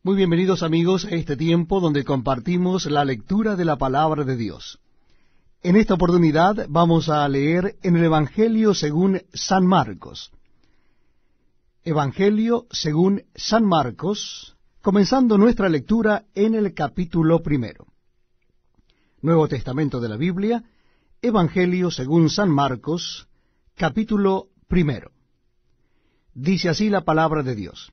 Muy bienvenidos amigos a este tiempo donde compartimos la lectura de la palabra de Dios. En esta oportunidad vamos a leer en el Evangelio según San Marcos. Evangelio según San Marcos, comenzando nuestra lectura en el capítulo 1. Nuevo Testamento de la Biblia, Evangelio según San Marcos, capítulo 1. Dice así la palabra de Dios.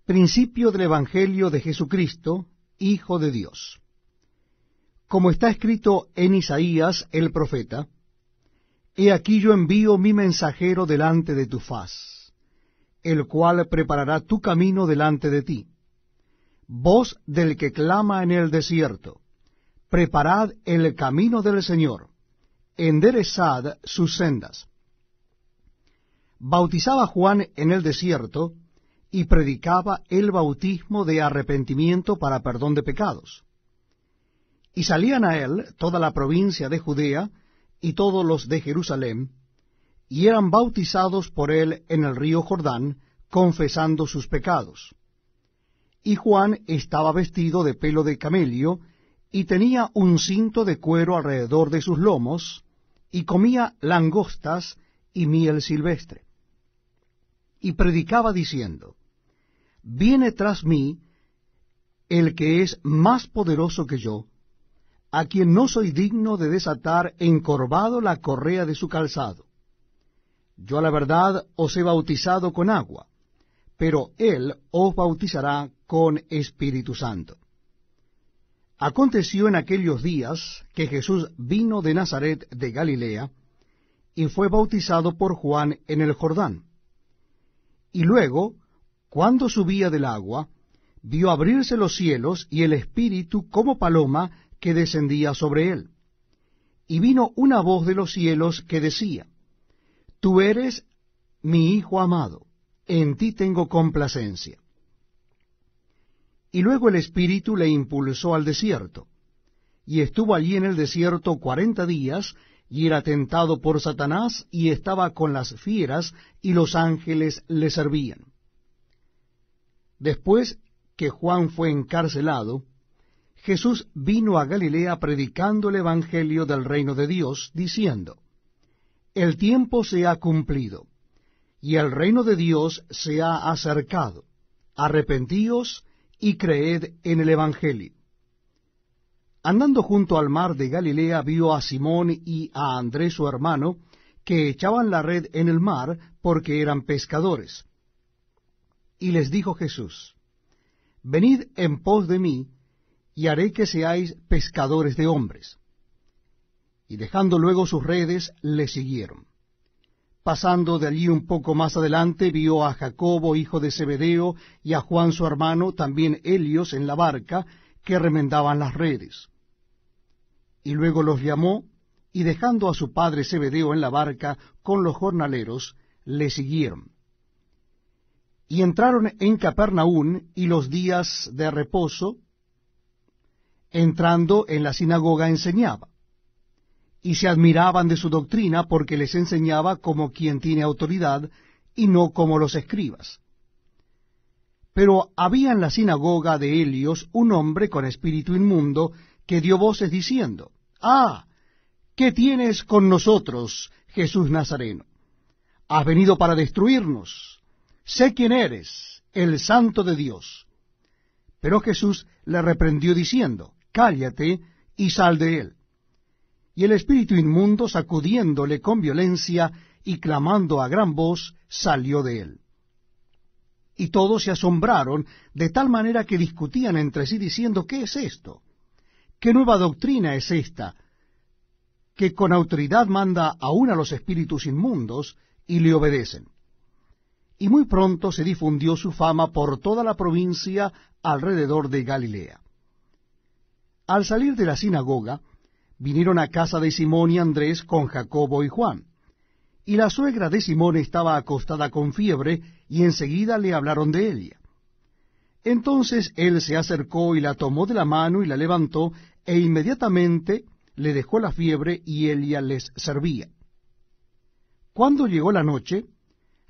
Principio del Evangelio de Jesucristo, Hijo de Dios. Como está escrito en Isaías el profeta, He aquí yo envío mi mensajero delante de tu faz, el cual preparará tu camino delante de ti. Voz del que clama en el desierto, preparad el camino del Señor, enderezad sus sendas. Bautizaba Juan en el desierto, y predicaba el bautismo de arrepentimiento para perdón de pecados. Y salían a él toda la provincia de Judea y todos los de Jerusalén, y eran bautizados por él en el río Jordán, confesando sus pecados. Y Juan estaba vestido de pelo de camello, y tenía un cinto de cuero alrededor de sus lomos, y comía langostas y miel silvestre. Y predicaba diciendo, Viene tras mí el que es más poderoso que yo, a quien no soy digno de desatar encorvado la correa de su calzado. Yo a la verdad os he bautizado con agua, pero él os bautizará con Espíritu Santo. Aconteció en aquellos días que Jesús vino de Nazaret de Galilea, y fue bautizado por Juan en el Jordán. Y luego, cuando subía del agua, vio abrirse los cielos y el Espíritu como paloma que descendía sobre él. Y vino una voz de los cielos que decía, Tú eres mi Hijo amado, en ti tengo complacencia. Y luego el Espíritu le impulsó al desierto, y estuvo allí en el desierto 40 días, y era tentado por Satanás, y estaba con las fieras, y los ángeles le servían. Después que Juan fue encarcelado, Jesús vino a Galilea predicando el Evangelio del reino de Dios, diciendo, El tiempo se ha cumplido, y el reino de Dios se ha acercado. Arrepentíos y creed en el Evangelio. Andando junto al mar de Galilea vio a Simón y a Andrés su hermano, que echaban la red en el mar porque eran pescadores. Y les dijo Jesús, Venid en pos de mí, y haré que seáis pescadores de hombres. Y dejando luego sus redes, le siguieron. Pasando de allí un poco más adelante, vio a Jacobo, hijo de Zebedeo, y a Juan su hermano, también ellos en la barca, que remendaban las redes. Y luego los llamó, y dejando a su padre Zebedeo en la barca con los jornaleros, le siguieron. Y entraron en Capernaum, y los días de reposo, entrando en la sinagoga enseñaba. Y se admiraban de su doctrina, porque les enseñaba como quien tiene autoridad, y no como los escribas. Pero había en la sinagoga de Helios un hombre con espíritu inmundo, que dio voces diciendo, ¡Ah! ¿Qué tienes con nosotros, Jesús Nazareno? ¿Has venido para destruirnos? Sé quién eres, el Santo de Dios. Pero Jesús le reprendió diciendo, Cállate y sal de él. Y el espíritu inmundo, sacudiéndole con violencia y clamando a gran voz, salió de él. Y todos se asombraron de tal manera que discutían entre sí diciendo, ¿qué es esto? ¿Qué nueva doctrina es esta? Que con autoridad manda aún a los espíritus inmundos y le obedecen. Y muy pronto se difundió su fama por toda la provincia alrededor de Galilea. Al salir de la sinagoga, vinieron a casa de Simón y Andrés con Jacobo y Juan. Y la suegra de Simón estaba acostada con fiebre, y enseguida le hablaron de ella. Entonces él se acercó y la tomó de la mano y la levantó, e inmediatamente le dejó la fiebre, y ella les servía. Cuando llegó la noche,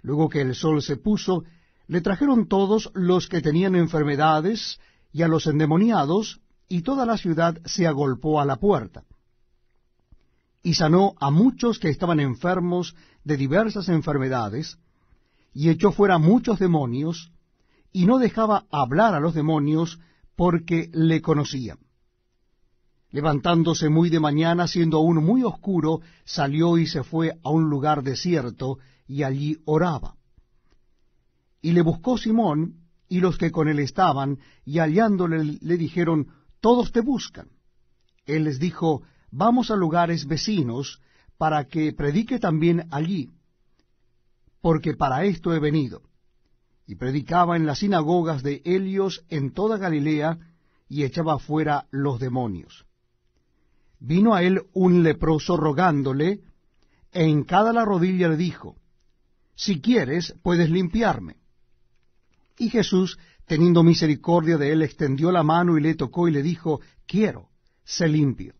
luego que el sol se puso, Le trajeron todos los que tenían enfermedades y a los endemoniados, y toda la ciudad se agolpó a la puerta. Y sanó a muchos que estaban enfermos de diversas enfermedades, y echó fuera muchos demonios, y no dejaba hablar a los demonios, porque le conocían. Levantándose muy de mañana, siendo aún muy oscuro, salió y se fue a un lugar desierto, y allí oraba. Y le buscó Simón y los que con él estaban, y hallándole le dijeron, todos te buscan. Él les dijo, vamos a lugares vecinos, para que predique también allí, porque para esto he venido. Y predicaba en las sinagogas de ellos en toda Galilea, y echaba fuera los demonios. Vino a él un leproso rogándole, e hincada la rodilla le dijo, si quieres, puedes limpiarme. Y Jesús, teniendo misericordia de él, extendió la mano y le tocó y le dijo, quiero, sé limpio.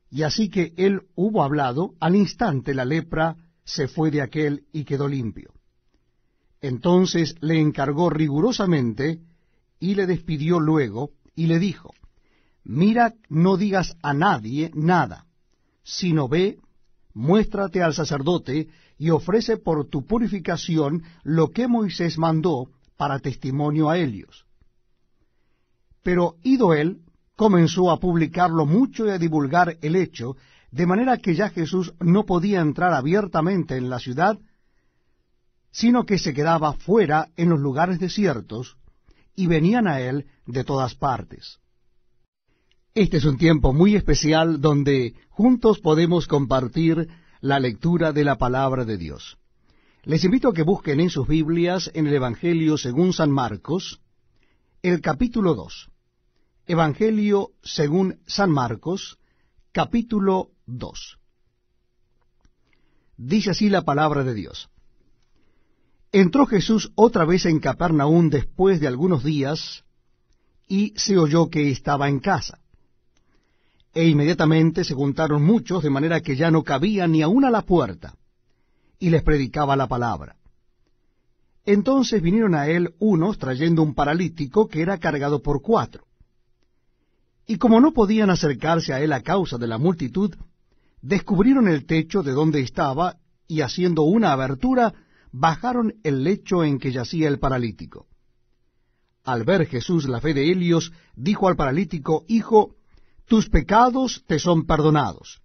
Y así que él hubo hablado, al instante la lepra se fue de aquél y quedó limpio. Entonces le encargó rigurosamente y le despidió luego y le dijo, mira, no digas a nadie nada, sino ve, muéstrate al sacerdote y ofrece por tu purificación lo que Moisés mandó para testimonio a ellos. Pero ido él, comenzó a publicarlo mucho y a divulgar el hecho, de manera que ya Jesús no podía entrar abiertamente en la ciudad, sino que se quedaba fuera en los lugares desiertos, y venían a él de todas partes. Este es un tiempo muy especial donde juntos podemos compartir la lectura de la palabra de Dios. Les invito a que busquen en sus Biblias, en el Evangelio según San Marcos, el capítulo 2. Evangelio según San Marcos, capítulo 2. Dice así la palabra de Dios. Entró Jesús otra vez en Capernaum después de algunos días, y se oyó que estaba en casa. E inmediatamente se juntaron muchos, de manera que ya no cabía ni aun a la puerta, y les predicaba la palabra. Entonces vinieron a él unos trayendo un paralítico que era cargado por 4. Y como no podían acercarse a él a causa de la multitud, descubrieron el techo de donde estaba, y haciendo una abertura, bajaron el lecho en que yacía el paralítico. Al ver Jesús la fe de ellos, dijo al paralítico, hijo, tus pecados te son perdonados.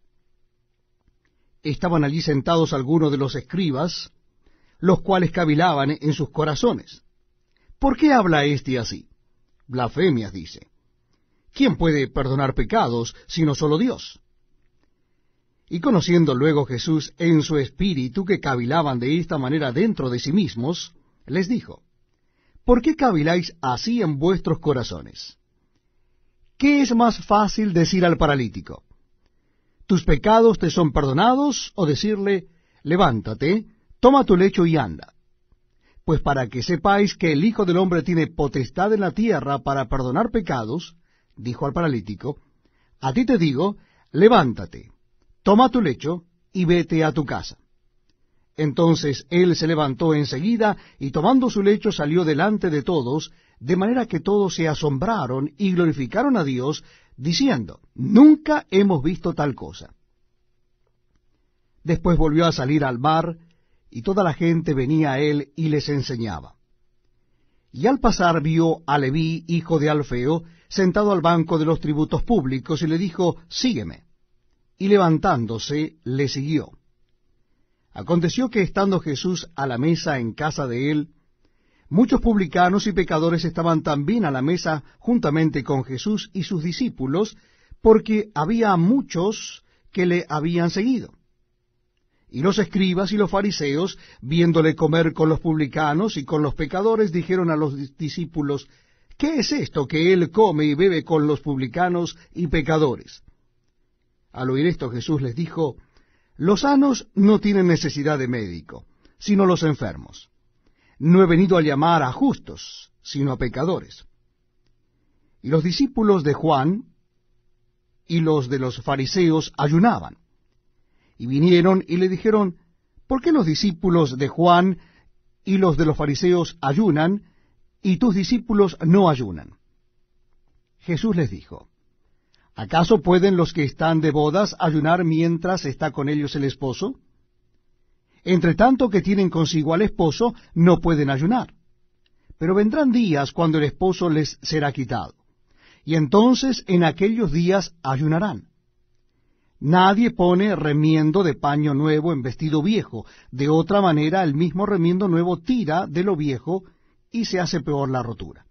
Estaban allí sentados algunos de los escribas, los cuales cavilaban en sus corazones. ¿Por qué habla éste así? Blasfemias dice. ¿Quién puede perdonar pecados, sino solo Dios? Y conociendo luego Jesús en su espíritu que cavilaban de esta manera dentro de sí mismos, les dijo, ¿por qué caviláis así en vuestros corazones? ¿Qué es más fácil decir al paralítico? ¿Tus pecados te son perdonados? O decirle, levántate, toma tu lecho y anda. Pues para que sepáis que el Hijo del Hombre tiene potestad en la tierra para perdonar pecados, dijo al paralítico, a ti te digo, levántate, toma tu lecho y vete a tu casa. Entonces él se levantó enseguida y tomando su lecho salió delante de todos, de manera que todos se asombraron y glorificaron a Dios, diciendo, nunca hemos visto tal cosa. Después volvió a salir al mar, y toda la gente venía a él y les enseñaba. Y al pasar vio a Leví, hijo de Alfeo, sentado al banco de los tributos públicos, y le dijo, sígueme. Y levantándose, le siguió. Aconteció que estando Jesús a la mesa en casa de él, muchos publicanos y pecadores estaban también a la mesa juntamente con Jesús y sus discípulos, porque había muchos que le habían seguido. Y los escribas y los fariseos, viéndole comer con los publicanos y con los pecadores, dijeron a los discípulos, ¿qué es esto que él come y bebe con los publicanos y pecadores? Al oír esto Jesús les dijo, los sanos no tienen necesidad de médico, sino los enfermos. No he venido a llamar a justos, sino a pecadores. Y los discípulos de Juan y los de los fariseos ayunaban. Y vinieron y le dijeron, ¿por qué los discípulos de Juan y los de los fariseos ayunan, y tus discípulos no ayunan. Jesús les dijo, ¿acaso pueden los que están de bodas ayunar mientras está con ellos el esposo? Entre tanto que tienen consigo al esposo, no pueden ayunar. Pero vendrán días cuando el esposo les será quitado, y entonces en aquellos días ayunarán. Nadie pone remiendo de paño nuevo en vestido viejo, de otra manera el mismo remiendo nuevo tira de lo viejo, y se hace peor la rotura.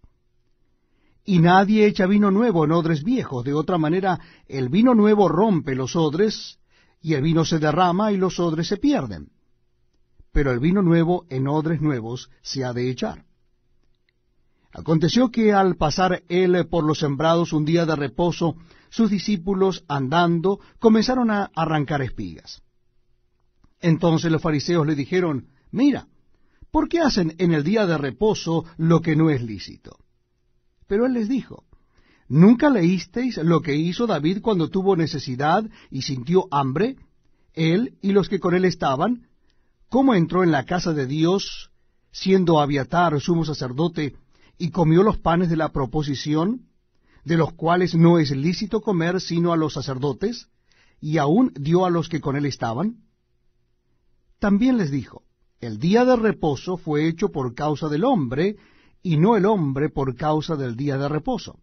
Y nadie echa vino nuevo en odres viejos, de otra manera el vino nuevo rompe los odres, y el vino se derrama y los odres se pierden. Pero el vino nuevo en odres nuevos se ha de echar. Aconteció que al pasar él por los sembrados un día de reposo, sus discípulos, andando, comenzaron a arrancar espigas. Entonces los fariseos le dijeron, mira, ¿por qué hacen en el día de reposo lo que no es lícito? Pero él les dijo, ¿nunca leísteis lo que hizo David cuando tuvo necesidad y sintió hambre, él y los que con él estaban? ¿Cómo entró en la casa de Dios, siendo Abiatar sumo sacerdote, y comió los panes de la proposición, de los cuales no es lícito comer sino a los sacerdotes, y aún dio a los que con él estaban? También les dijo, el día de reposo fue hecho por causa del hombre, y no el hombre por causa del día de reposo.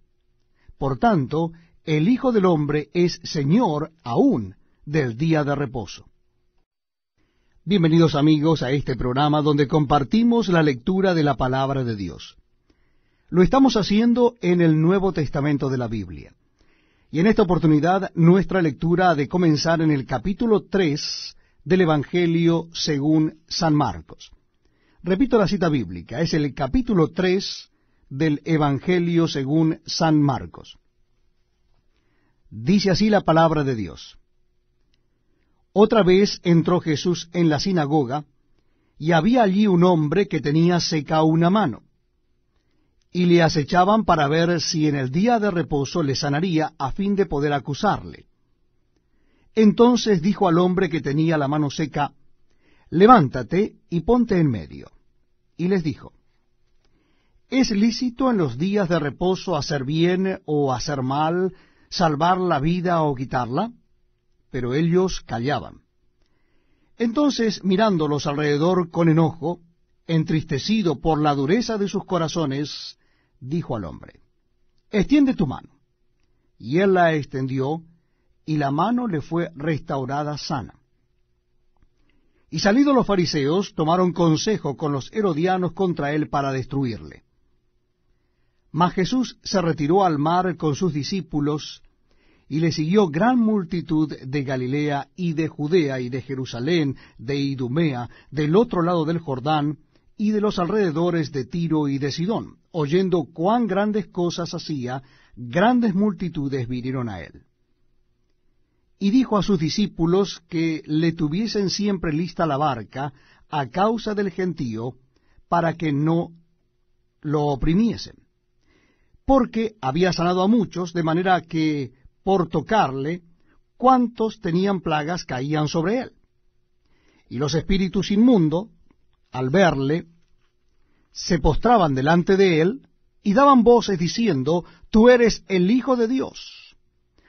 Por tanto, el Hijo del Hombre es Señor aún del día de reposo. Bienvenidos amigos a este programa donde compartimos la lectura de la palabra de Dios. Lo estamos haciendo en el Nuevo Testamento de la Biblia. Y en esta oportunidad nuestra lectura ha de comenzar en el capítulo 3 del Evangelio según San Marcos. Repito la cita bíblica, es el capítulo 3 del Evangelio según San Marcos. Dice así la palabra de Dios. Otra vez entró Jesús en la sinagoga, y había allí un hombre que tenía seca una mano. Y le acechaban para ver si en el día de reposo le sanaría, a fin de poder acusarle. Entonces dijo al hombre que tenía la mano seca, levántate y ponte en medio. Y les dijo, ¿es lícito en los días de reposo hacer bien o hacer mal, salvar la vida o quitarla? Pero ellos callaban. Entonces, mirándolos alrededor con enojo, entristecido por la dureza de sus corazones, dijo al hombre, extiende tu mano. Y él la extendió, y la mano le fue restaurada sana. Y salidos los fariseos, tomaron consejo con los herodianos contra él para destruirle. Mas Jesús se retiró al mar con sus discípulos, y le siguió gran multitud de Galilea y de Judea y de Jerusalén, de Idumea, del otro lado del Jordán, y de los alrededores de Tiro y de Sidón. Oyendo cuán grandes cosas hacía, grandes multitudes vinieron a él. Y dijo a sus discípulos que le tuviesen siempre lista la barca a causa del gentío, para que no lo oprimiesen. Porque había sanado a muchos, de manera que por tocarle, cuantos tenían plagas caían sobre él. Y los espíritus inmundos, al verle, se postraban delante de él, y daban voces diciendo, tú eres el Hijo de Dios.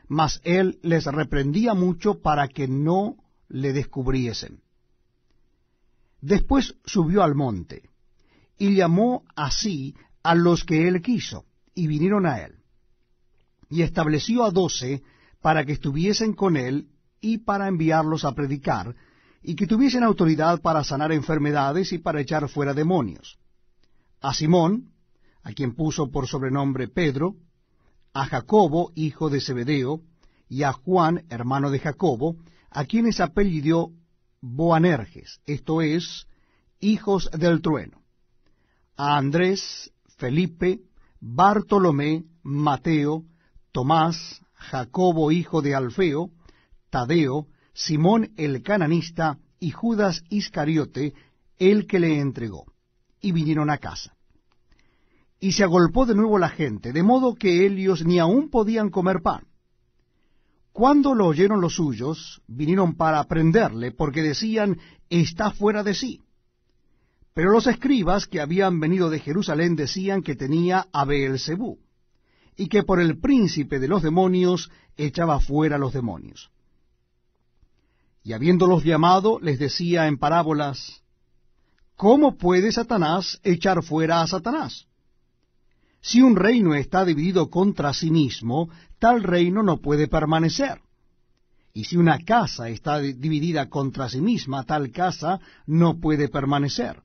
Mas él les reprendía mucho para que no le descubriesen. Después subió al monte, y llamó así a los que él quiso, y vinieron a él. Y estableció a 12 para que estuviesen con él, y para enviarlos a predicar, y que tuviesen autoridad para sanar enfermedades y para echar fuera demonios. A Simón, a quien puso por sobrenombre Pedro, a Jacobo, hijo de Zebedeo, y a Juan, hermano de Jacobo, a quienes apellidó Boanerges, esto es, hijos del trueno, a Andrés, Felipe, Bartolomé, Mateo, Tomás, Jacobo, hijo de Alfeo, Tadeo, Simón el cananista, y Judas Iscariote, el que le entregó, y vinieron a casa. Y se agolpó de nuevo la gente, de modo que ellos ni aun podían comer pan. Cuando lo oyeron los suyos, vinieron para prenderle, porque decían, está fuera de sí. Pero los escribas que habían venido de Jerusalén decían que tenía a Beelzebú, y que por el príncipe de los demonios echaba fuera los demonios. Y habiéndolos llamado, les decía en parábolas: ¿Cómo puede Satanás echar fuera a Satanás? Si un reino está dividido contra sí mismo, tal reino no puede permanecer. Y si una casa está dividida contra sí misma, tal casa no puede permanecer.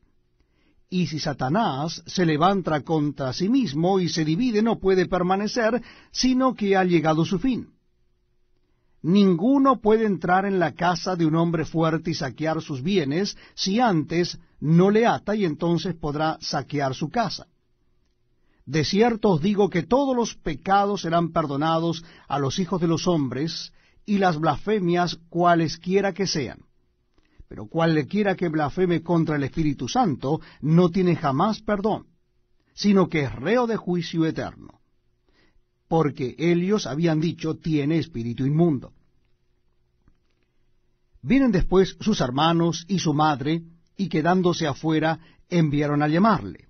Y si Satanás se levanta contra sí mismo y se divide, no puede permanecer, sino que ha llegado su fin. Ninguno puede entrar en la casa de un hombre fuerte y saquear sus bienes, si antes no le ata, y entonces podrá saquear su casa. De cierto os digo que todos los pecados serán perdonados a los hijos de los hombres, y las blasfemias cualesquiera que sean. Pero cualquiera que blasfeme contra el Espíritu Santo no tiene jamás perdón, sino que es reo de juicio eterno. Porque ellos habían dicho: tiene espíritu inmundo. Vienen después sus hermanos y su madre, y quedándose afuera, enviaron a llamarle.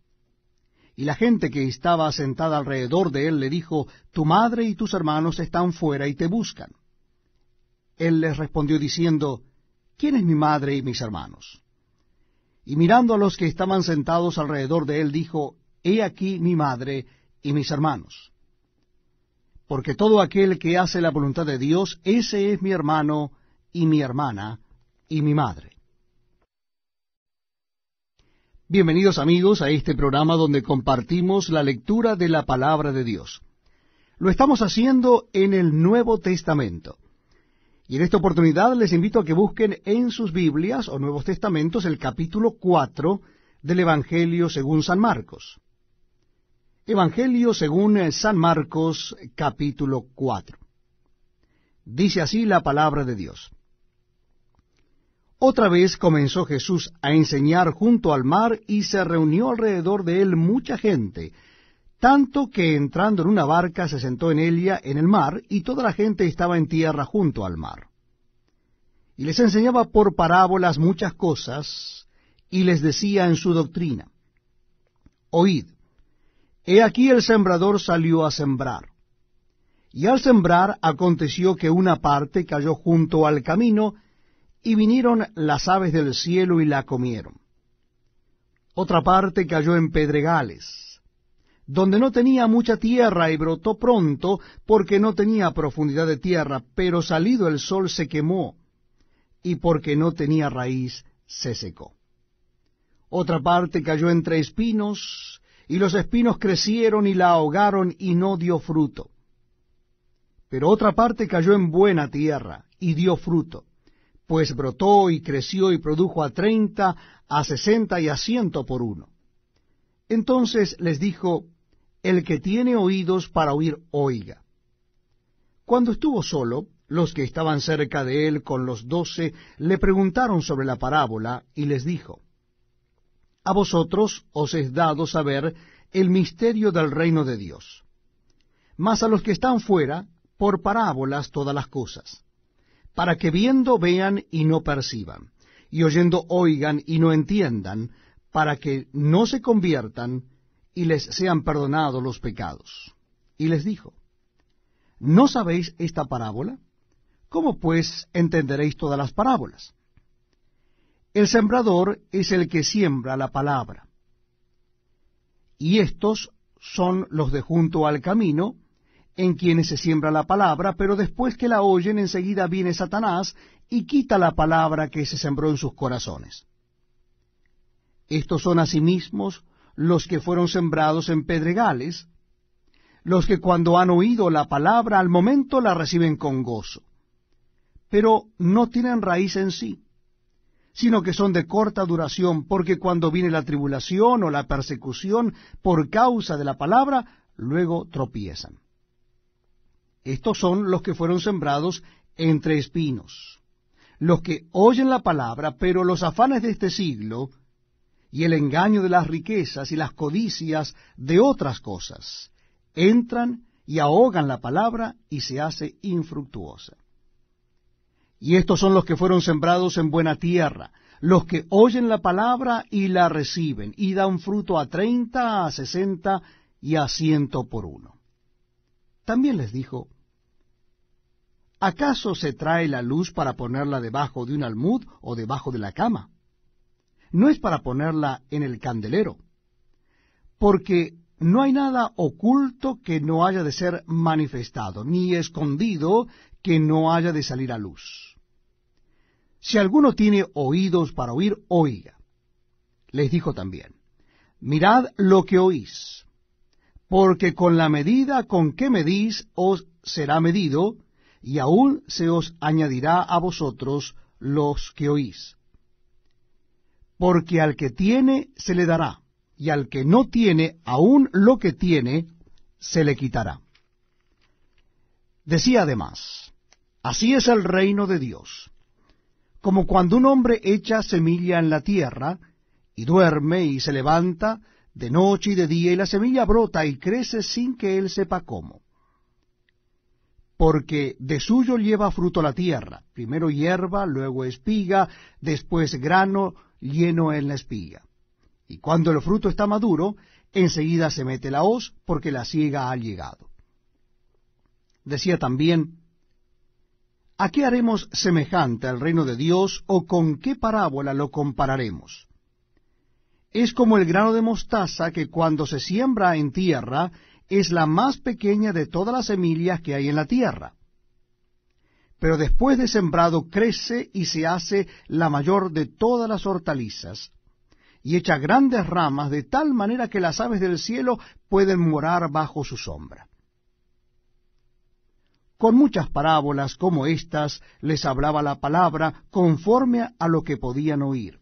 Y la gente que estaba sentada alrededor de él le dijo: tu madre y tus hermanos están fuera y te buscan. Él les respondió diciendo: ¿quién es mi madre y mis hermanos? Y mirando a los que estaban sentados alrededor de él, dijo: he aquí mi madre y mis hermanos. Porque todo aquel que hace la voluntad de Dios, ese es mi hermano y mi hermana y mi madre. Bienvenidos amigos a este programa donde compartimos la lectura de la palabra de Dios. Lo estamos haciendo en el Nuevo Testamento. Y en esta oportunidad les invito a que busquen en sus Biblias o Nuevos Testamentos el capítulo 4 del Evangelio según San Marcos. Evangelio según San Marcos, capítulo 4. Dice así la palabra de Dios. Otra vez comenzó Jesús a enseñar junto al mar, y se reunió alrededor de él mucha gente, tanto que entrando en una barca se sentó en ella en el mar, y toda la gente estaba en tierra junto al mar. Y les enseñaba por parábolas muchas cosas, y les decía en su doctrina: oíd, he aquí el sembrador salió a sembrar. Y al sembrar aconteció que una parte cayó junto al camino, y vinieron las aves del cielo y la comieron. Otra parte cayó en pedregales, donde no tenía mucha tierra, y brotó pronto, porque no tenía profundidad de tierra, pero salido el sol se quemó, y porque no tenía raíz se secó. Otra parte cayó entre espinos, y los espinos crecieron y la ahogaron, y no dio fruto. Pero otra parte cayó en buena tierra, y dio fruto, pues brotó y creció y produjo a 30, a 60 y a 100 por uno. Entonces les dijo: el que tiene oídos para oír, oiga. Cuando estuvo solo, los que estaban cerca de él con los 12 le preguntaron sobre la parábola, y les dijo: a vosotros os es dado saber el misterio del reino de Dios, mas a los que están fuera, por parábolas todas las cosas, para que viendo vean y no perciban, y oyendo oigan y no entiendan, para que no se conviertan y les sean perdonados los pecados. Y les dijo: ¿no sabéis esta parábola? ¿Cómo pues entenderéis todas las parábolas? El sembrador es el que siembra la palabra. Y estos son los de junto al camino, en quienes se siembra la palabra, pero después que la oyen, enseguida viene Satanás y quita la palabra que se sembró en sus corazones. Estos son asimismo los que fueron sembrados en pedregales, los que cuando han oído la palabra al momento la reciben con gozo, pero no tienen raíz en sí, sino que son de corta duración, porque cuando viene la tribulación o la persecución por causa de la palabra, luego tropiezan. Estos son los que fueron sembrados entre espinos, los que oyen la palabra, pero los afanes de este siglo y el engaño de las riquezas y las codicias de otras cosas entran y ahogan la palabra y se hace infructuosa. Y estos son los que fueron sembrados en buena tierra, los que oyen la palabra y la reciben, y dan fruto a 30, a 60 y a 100 por uno. También les dijo, ¿acaso se trae la luz para ponerla debajo de un almud o debajo de la cama? No es para ponerla en el candelero, porque no hay nada oculto que no haya de ser manifestado, ni escondido que no haya de salir a luz. Si alguno tiene oídos para oír, oiga. Les dijo también, mirad lo que oís, porque con la medida con que medís os será medido, y aún se os añadirá a vosotros los que oís. Porque al que tiene se le dará, y al que no tiene, aún lo que tiene, se le quitará. Decía además, así es el reino de Dios, como cuando un hombre echa semilla en la tierra, y duerme y se levanta de noche y de día, y la semilla brota y crece sin que él sepa cómo. Porque de suyo lleva fruto la tierra, primero hierba, luego espiga, después grano lleno en la espiga. Y cuando el fruto está maduro, enseguida se mete la hoz, porque la siega ha llegado. Decía también, ¿a qué haremos semejante al reino de Dios, o con qué parábola lo compararemos? Es como el grano de mostaza que cuando se siembra en tierra, es la más pequeña de todas las semillas que hay en la tierra. Pero después de sembrado crece y se hace la mayor de todas las hortalizas, y echa grandes ramas de tal manera que las aves del cielo pueden morar bajo su sombra. Con muchas parábolas como estas les hablaba la palabra conforme a lo que podían oír,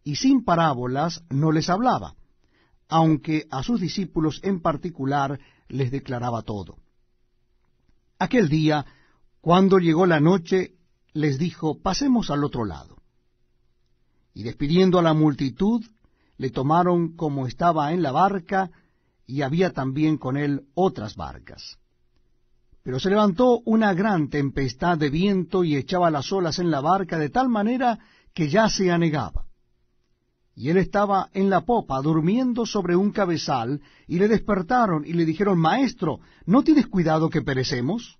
y sin parábolas no les hablaba, aunque a sus discípulos en particular les declaraba todo. Aquel día, cuando llegó la noche, les dijo, pasemos al otro lado. Y despidiendo a la multitud, le tomaron como estaba en la barca, y había también con él otras barcas. Pero se levantó una gran tempestad de viento y echaba las olas en la barca de tal manera que ya se anegaba. Y él estaba en la popa, durmiendo sobre un cabezal, y le despertaron y le dijeron, Maestro, ¿no tienes cuidado que perecemos?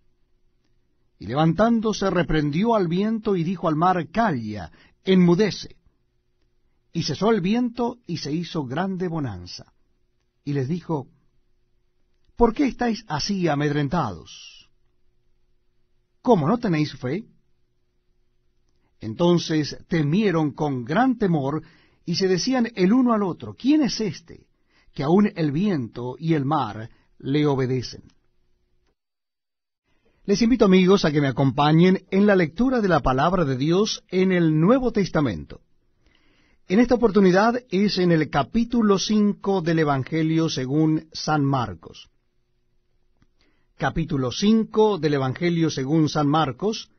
Y levantándose reprendió al viento y dijo al mar, Calla, enmudece. Y cesó el viento y se hizo grande bonanza. Y les dijo, ¿por qué estáis así amedrentados? ¿Cómo no tenéis fe? Entonces temieron con gran temor, y se decían el uno al otro, ¿quién es este, que aun el viento y el mar le obedecen? Les invito, amigos, a que me acompañen en la lectura de la palabra de Dios en el Nuevo Testamento. En esta oportunidad es en el capítulo 5 del Evangelio según San Marcos. Capítulo 5 del Evangelio según San Marcos,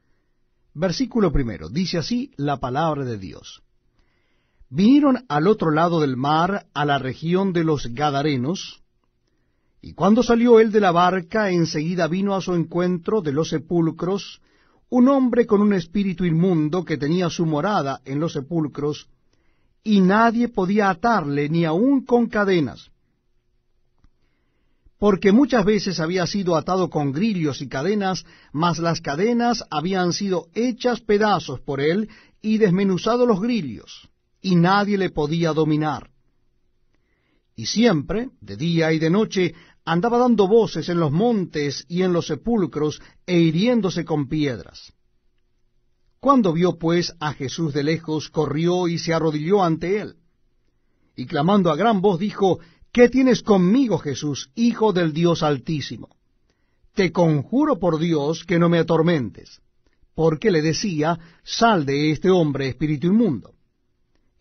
versículo 1. Dice así la palabra de Dios. Vinieron al otro lado del mar, a la región de los Gadarenos, y cuando salió él de la barca, enseguida vino a su encuentro de los sepulcros un hombre con un espíritu inmundo que tenía su morada en los sepulcros, y nadie podía atarle ni aun con cadenas, porque muchas veces había sido atado con grillos y cadenas, mas las cadenas habían sido hechas pedazos por él y desmenuzados los grillos, y nadie le podía dominar. Y siempre, de día y de noche, andaba dando voces en los montes y en los sepulcros, e hiriéndose con piedras. Cuando vio pues a Jesús de lejos, corrió y se arrodilló ante él, y clamando a gran voz dijo, ¿qué tienes conmigo, Jesús, Hijo del Dios Altísimo? Te conjuro por Dios que no me atormentes. Porque le decía, sal de este hombre, espíritu inmundo.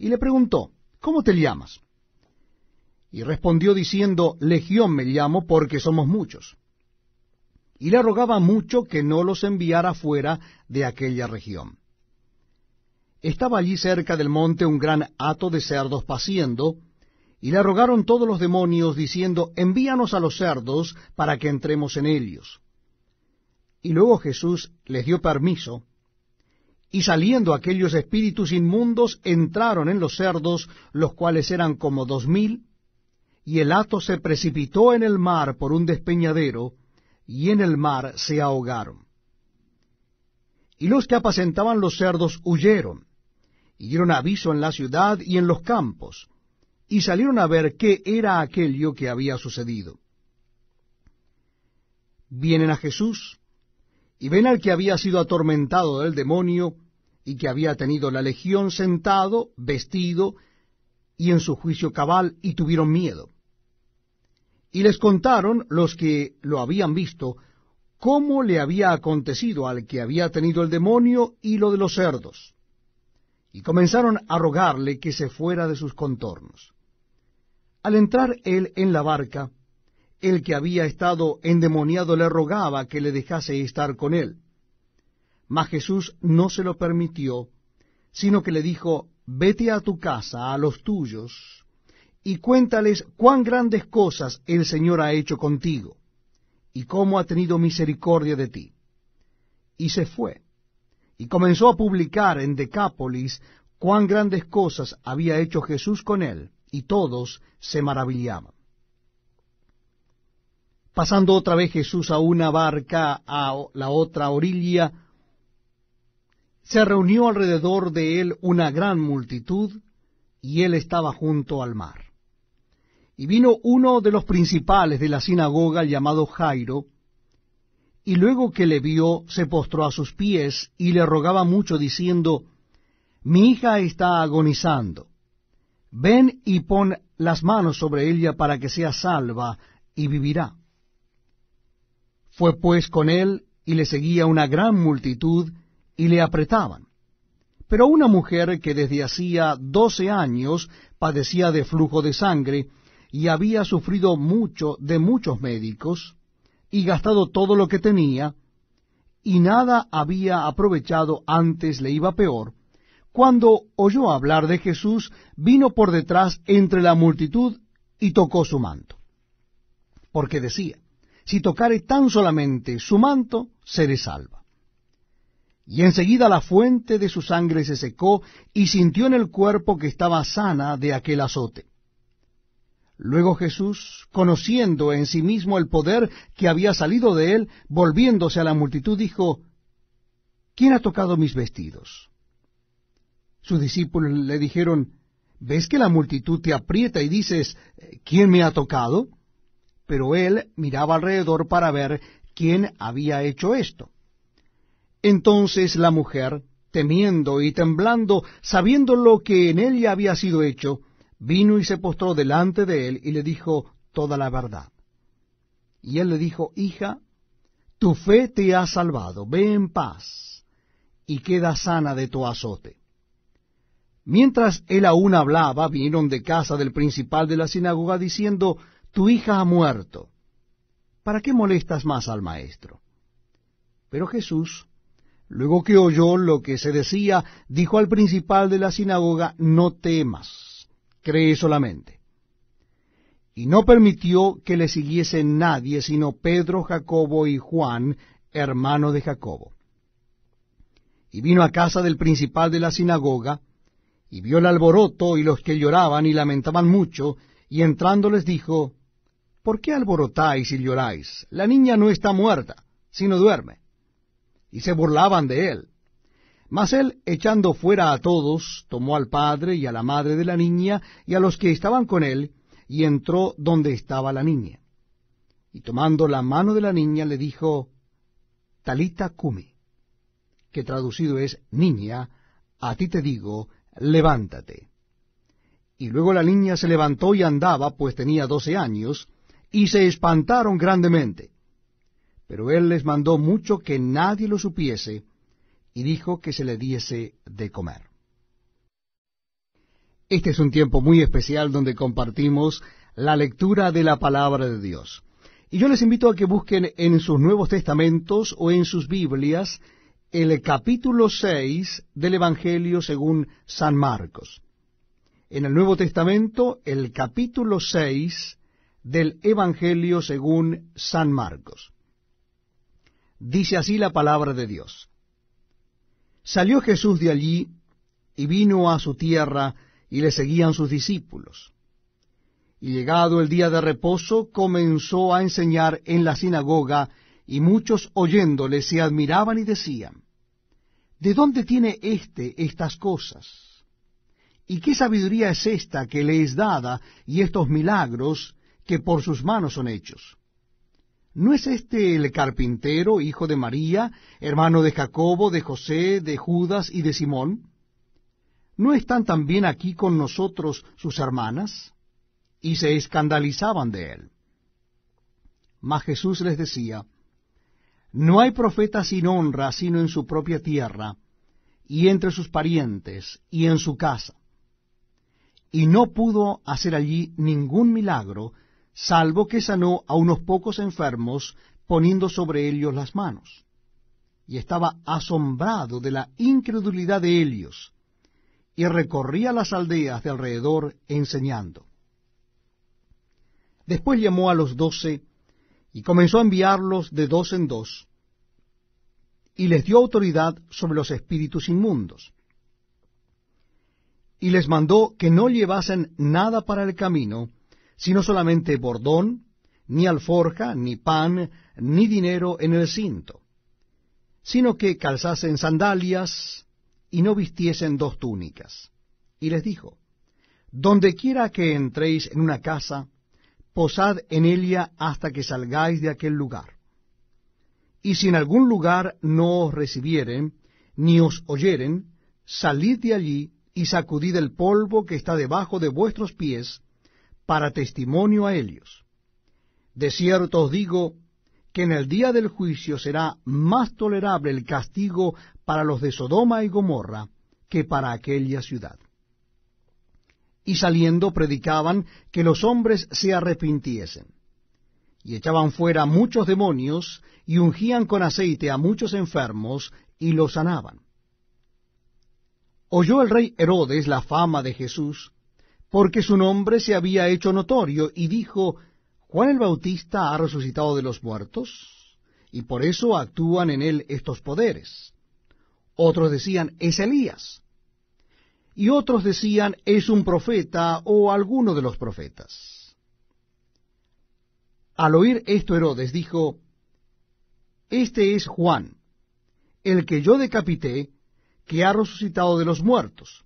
Y le preguntó, ¿cómo te llamas? Y respondió diciendo, Legión me llamo, porque somos muchos. Y le rogaba mucho que no los enviara fuera de aquella región. Estaba allí cerca del monte un gran hato de cerdos paciendo, y le rogaron todos los demonios, diciendo, envíanos a los cerdos, para que entremos en ellos. Y luego Jesús les dio permiso, Y saliendo aquellos espíritus inmundos, entraron en los cerdos, los cuales eran como 2000, y el hato se precipitó en el mar por un despeñadero, y en el mar se ahogaron. Y los que apacentaban los cerdos huyeron, y dieron aviso en la ciudad y en los campos, y salieron a ver qué era aquello que había sucedido. Vienen a Jesús, y ven al que había sido atormentado del demonio, y que había tenido la legión sentado, vestido, y en su juicio cabal, y tuvieron miedo. Y les contaron los que lo habían visto, cómo le había acontecido al que había tenido el demonio y lo de los cerdos. Y comenzaron a rogarle que se fuera de sus contornos. Al entrar él en la barca, el que había estado endemoniado le rogaba que le dejase estar con él. Mas Jesús no se lo permitió, sino que le dijo, vete a tu casa, a los tuyos, y cuéntales cuán grandes cosas el Señor ha hecho contigo, y cómo ha tenido misericordia de ti. Y se fue, y comenzó a publicar en Decápolis cuán grandes cosas había hecho Jesús con él, y todos se maravillaban. Pasando otra vez Jesús a una barca a la otra orilla, se reunió alrededor de él una gran multitud, y él estaba junto al mar. Y vino uno de los principales de la sinagoga, llamado Jairo, y luego que le vio, se postró a sus pies, y le rogaba mucho, diciendo, mi hija está agonizando. Ven y pon las manos sobre ella para que sea salva, y vivirá. Fue pues con él, y le seguía una gran multitud, y le apretaban. Pero una mujer que desde hacía 12 años padecía de flujo de sangre, y había sufrido mucho de muchos médicos, y gastado todo lo que tenía, y nada había aprovechado, antes le iba peor, cuando oyó hablar de Jesús, vino por detrás entre la multitud, y tocó su manto. Porque decía, si tocare tan solamente su manto, seré salva. Y enseguida la fuente de su sangre se secó, y sintió en el cuerpo que estaba sana de aquel azote. Luego Jesús, conociendo en sí mismo el poder que había salido de él, volviéndose a la multitud, dijo, ¿quién ha tocado mis vestidos? Sus discípulos le dijeron, ¿ves que la multitud te aprieta y dices, ¿quién me ha tocado? Pero él miraba alrededor para ver quién había hecho esto. Entonces la mujer, temiendo y temblando, sabiendo lo que en ella había sido hecho, vino y se postró delante de él y le dijo toda la verdad. Y él le dijo, hija, tu fe te ha salvado, ve en paz, y queda sana de tu azote. Mientras él aún hablaba, vinieron de casa del principal de la sinagoga, diciendo, tu hija ha muerto. ¿Para qué molestas más al maestro? Pero Jesús, luego que oyó lo que se decía, dijo al principal de la sinagoga, no temas, cree solamente. Y no permitió que le siguiese nadie, sino Pedro, Jacobo y Juan, hermano de Jacobo. Y vino a casa del principal de la sinagoga, y vio el alboroto y los que lloraban y lamentaban mucho, y entrando les dijo, ¿por qué alborotáis y lloráis? La niña no está muerta, sino duerme. Y se burlaban de él. Mas él, echando fuera a todos, tomó al padre y a la madre de la niña, y a los que estaban con él, y entró donde estaba la niña. Y tomando la mano de la niña, le dijo, Talita cumi, que traducido es, niña, a ti te digo, levántate. Y luego la niña se levantó y andaba, pues tenía 12 años, y se espantaron grandemente. Pero él les mandó mucho que nadie lo supiese, y dijo que se le diese de comer. Este es un tiempo muy especial donde compartimos la lectura de la palabra de Dios. Y yo les invito a que busquen en sus Nuevos Testamentos o en sus Biblias el capítulo 6 del Evangelio según San Marcos. En el Nuevo Testamento, el capítulo 6 del Evangelio según San Marcos. Dice así la palabra de Dios. Salió Jesús de allí, y vino a su tierra, y le seguían sus discípulos. Y llegado el día de reposo, comenzó a enseñar en la sinagoga, y muchos oyéndole se admiraban y decían, ¿de dónde tiene estas cosas? ¿Y qué sabiduría es esta que le es dada, y estos milagros que por sus manos son hechos? ¿No es este el carpintero, hijo de María, hermano de Jacobo, de José, de Judas y de Simón? ¿No están también aquí con nosotros sus hermanas? Y se escandalizaban de él. Mas Jesús les decía, no hay profeta sin honra sino en su propia tierra, y entre sus parientes, y en su casa. Y no pudo hacer allí ningún milagro, salvo que sanó a unos pocos enfermos, poniendo sobre ellos las manos. Y estaba asombrado de la incredulidad de ellos, y recorría las aldeas de alrededor enseñando. Después llamó a los 12, y comenzó a enviarlos de dos en dos, y les dio autoridad sobre los espíritus inmundos. Y les mandó que no llevasen nada para el camino, sino solamente bordón, ni alforja, ni pan, ni dinero en el cinto, sino que calzasen sandalias, y no vistiesen 2 túnicas. Y les dijo, donde quiera que entréis en una casa, posad en ella hasta que salgáis de aquel lugar. Y si en algún lugar no os recibieren, ni os oyeren, salid de allí, y sacudid el polvo que está debajo de vuestros pies, para testimonio a ellos. De cierto os digo, que en el día del juicio será más tolerable el castigo para los de Sodoma y Gomorra, que para aquella ciudad. Y saliendo predicaban que los hombres se arrepintiesen. Y echaban fuera muchos demonios, y ungían con aceite a muchos enfermos, y los sanaban. Oyó el rey Herodes la fama de Jesús, porque su nombre se había hecho notorio, y dijo, Juan el Bautista ha resucitado de los muertos, y por eso actúan en él estos poderes. Otros decían, es Elías. Y otros decían, es un profeta o alguno de los profetas. Al oír esto Herodes dijo, este es Juan, el que yo decapité, que ha resucitado de los muertos.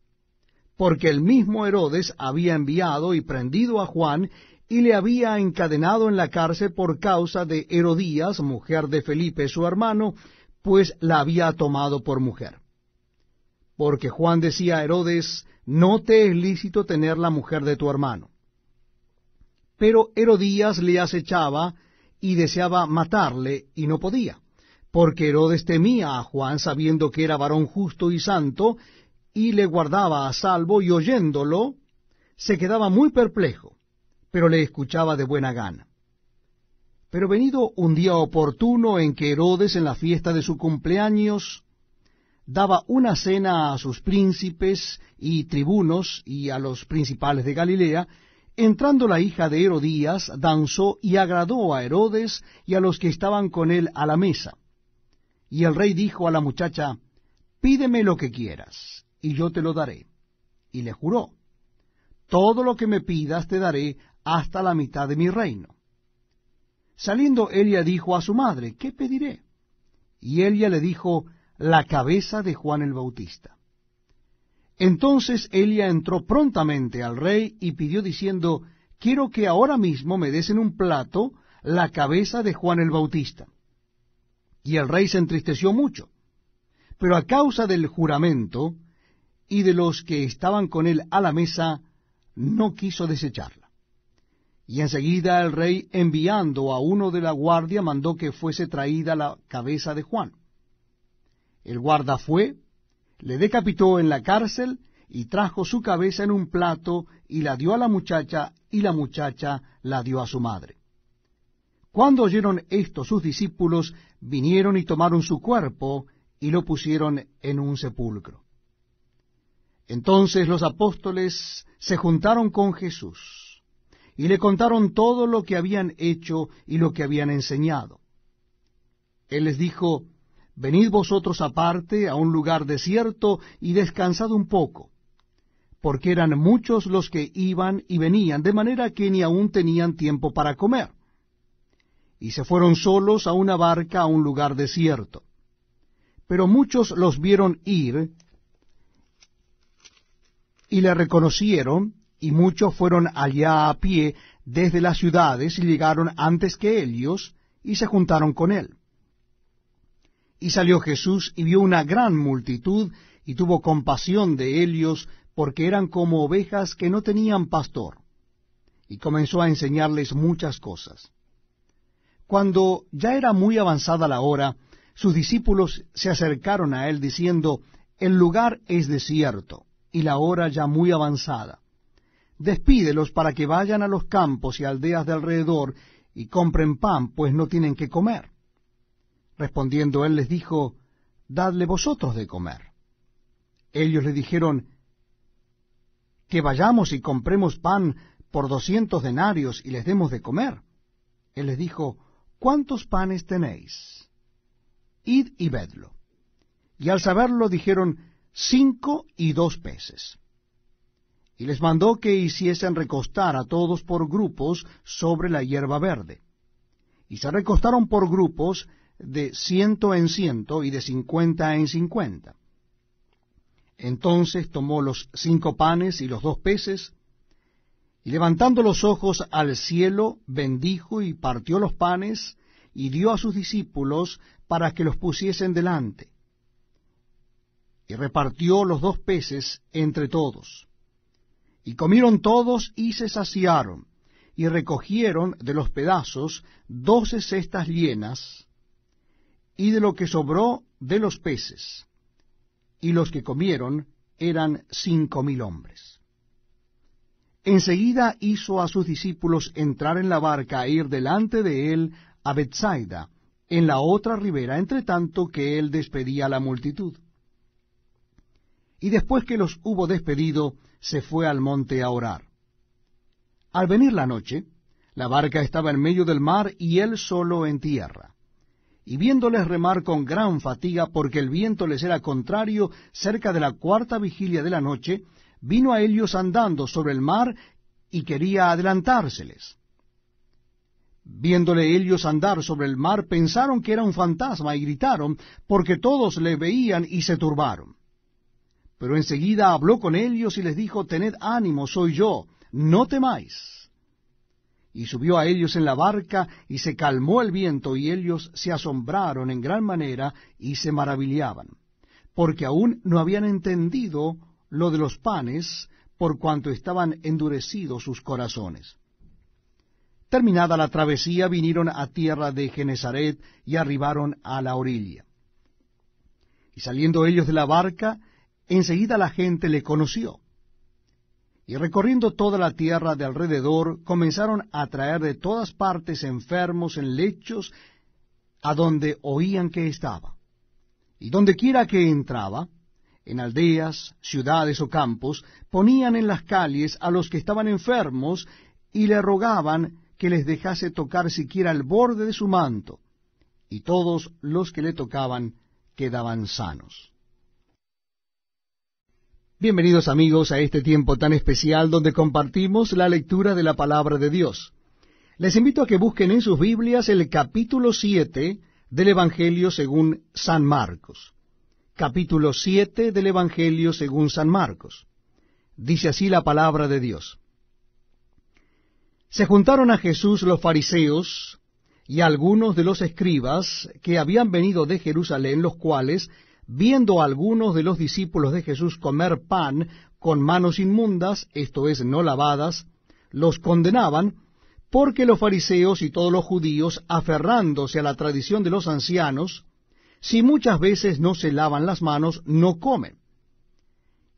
Porque el mismo Herodes había enviado y prendido a Juan, y le había encadenado en la cárcel por causa de Herodías, mujer de Felipe su hermano, pues la había tomado por mujer. Porque Juan decía a Herodes, no te es lícito tener la mujer de tu hermano. Pero Herodías le acechaba y deseaba matarle, y no podía, porque Herodes temía a Juan, sabiendo que era varón justo y santo, y le guardaba a salvo, y oyéndolo, se quedaba muy perplejo, pero le escuchaba de buena gana. Pero venido un día oportuno en que Herodes, en la fiesta de su cumpleaños, daba una cena a sus príncipes y tribunos y a los principales de Galilea, entrando la hija de Herodías, danzó y agradó a Herodes y a los que estaban con él a la mesa. Y el rey dijo a la muchacha, pídeme lo que quieras, y yo te lo daré. Y le juró, todo lo que me pidas te daré hasta la mitad de mi reino. Saliendo ella dijo a su madre, ¿qué pediré? Y ella le dijo, la cabeza de Juan el Bautista. Entonces ella entró prontamente al rey y pidió diciendo, quiero que ahora mismo me des en un plato la cabeza de Juan el Bautista. Y el rey se entristeció mucho, pero a causa del juramento y de los que estaban con él a la mesa, no quiso desecharla. Y enseguida el rey, enviando a uno de la guardia, mandó que fuese traída la cabeza de Juan. El guarda fue, le decapitó en la cárcel, y trajo su cabeza en un plato, y la dio a la muchacha, y la muchacha la dio a su madre. Cuando oyeron esto sus discípulos, vinieron y tomaron su cuerpo, y lo pusieron en un sepulcro. Entonces los apóstoles se juntaron con Jesús, y le contaron todo lo que habían hecho y lo que habían enseñado. Él les dijo, venid vosotros aparte a un lugar desierto y descansad un poco, porque eran muchos los que iban y venían, de manera que ni aun tenían tiempo para comer. Y se fueron solos a una barca a un lugar desierto. Pero muchos los vieron ir, y le reconocieron, y muchos fueron allá a pie desde las ciudades, y llegaron antes que ellos, y se juntaron con él. Y salió Jesús, y vio una gran multitud, y tuvo compasión de ellos, porque eran como ovejas que no tenían pastor, y comenzó a enseñarles muchas cosas. Cuando ya era muy avanzada la hora, sus discípulos se acercaron a él, diciendo, el lugar es desierto, y la hora ya muy avanzada. Despídelos para que vayan a los campos y aldeas de alrededor, y compren pan, pues no tienen que comer. Respondiendo él les dijo, dadle vosotros de comer. Ellos le dijeron, que vayamos y compremos pan por 200 denarios y les demos de comer. Él les dijo, ¿cuántos panes tenéis? Id y vedlo. Y al saberlo dijeron, 5 y 2 peces. Y les mandó que hiciesen recostar a todos por grupos sobre la hierba verde. Y se recostaron por grupos de 100 en 100 y de 50 en 50. Entonces tomó los 5 panes y los 2 peces, y levantando los ojos al cielo, bendijo y partió los panes, y dio a sus discípulos para que los pusiesen delante. Y repartió los 2 peces entre todos. Y comieron todos y se saciaron, y recogieron de los pedazos 12 cestas llenas, y de lo que sobró de los peces. Y los que comieron eran 5,000 hombres. Enseguida hizo a sus discípulos entrar en la barca e ir delante de él a Bethsaida, en la otra ribera, entre tanto que él despedía a la multitud. Y después que los hubo despedido, se fue al monte a orar. Al venir la noche, la barca estaba en medio del mar y él solo en tierra. Y viéndoles remar con gran fatiga, porque el viento les era contrario, cerca de la 4ª vigilia de la noche, vino a ellos andando sobre el mar y quería adelantárseles. Viéndole ellos andar sobre el mar, pensaron que era un fantasma y gritaron, porque todos le veían y se turbaron. Pero enseguida habló con ellos y les dijo, tened ánimo, soy yo, no temáis. Y subió a ellos en la barca, y se calmó el viento, y ellos se asombraron en gran manera, y se maravillaban, porque aún no habían entendido lo de los panes, por cuanto estaban endurecidos sus corazones. Terminada la travesía, vinieron a tierra de Genesaret, y arribaron a la orilla. Y saliendo ellos de la barca, enseguida la gente le conoció. Y recorriendo toda la tierra de alrededor, comenzaron a traer de todas partes enfermos en lechos, a donde oían que estaba. Y donde quiera que entraba, en aldeas, ciudades o campos, ponían en las calles a los que estaban enfermos, y le rogaban que les dejase tocar siquiera el borde de su manto, y todos los que le tocaban quedaban sanos. Bienvenidos amigos a este tiempo tan especial donde compartimos la lectura de la palabra de Dios. Les invito a que busquen en sus Biblias el capítulo 7 del Evangelio según San Marcos. Capítulo 7 del Evangelio según San Marcos. Dice así la palabra de Dios. Se juntaron a Jesús los fariseos y algunos de los escribas que habían venido de Jerusalén, los cuales, viendo a algunos de los discípulos de Jesús comer pan con manos inmundas, esto es, no lavadas, los condenaban, porque los fariseos y todos los judíos, aferrándose a la tradición de los ancianos, si muchas veces no se lavan las manos, no comen.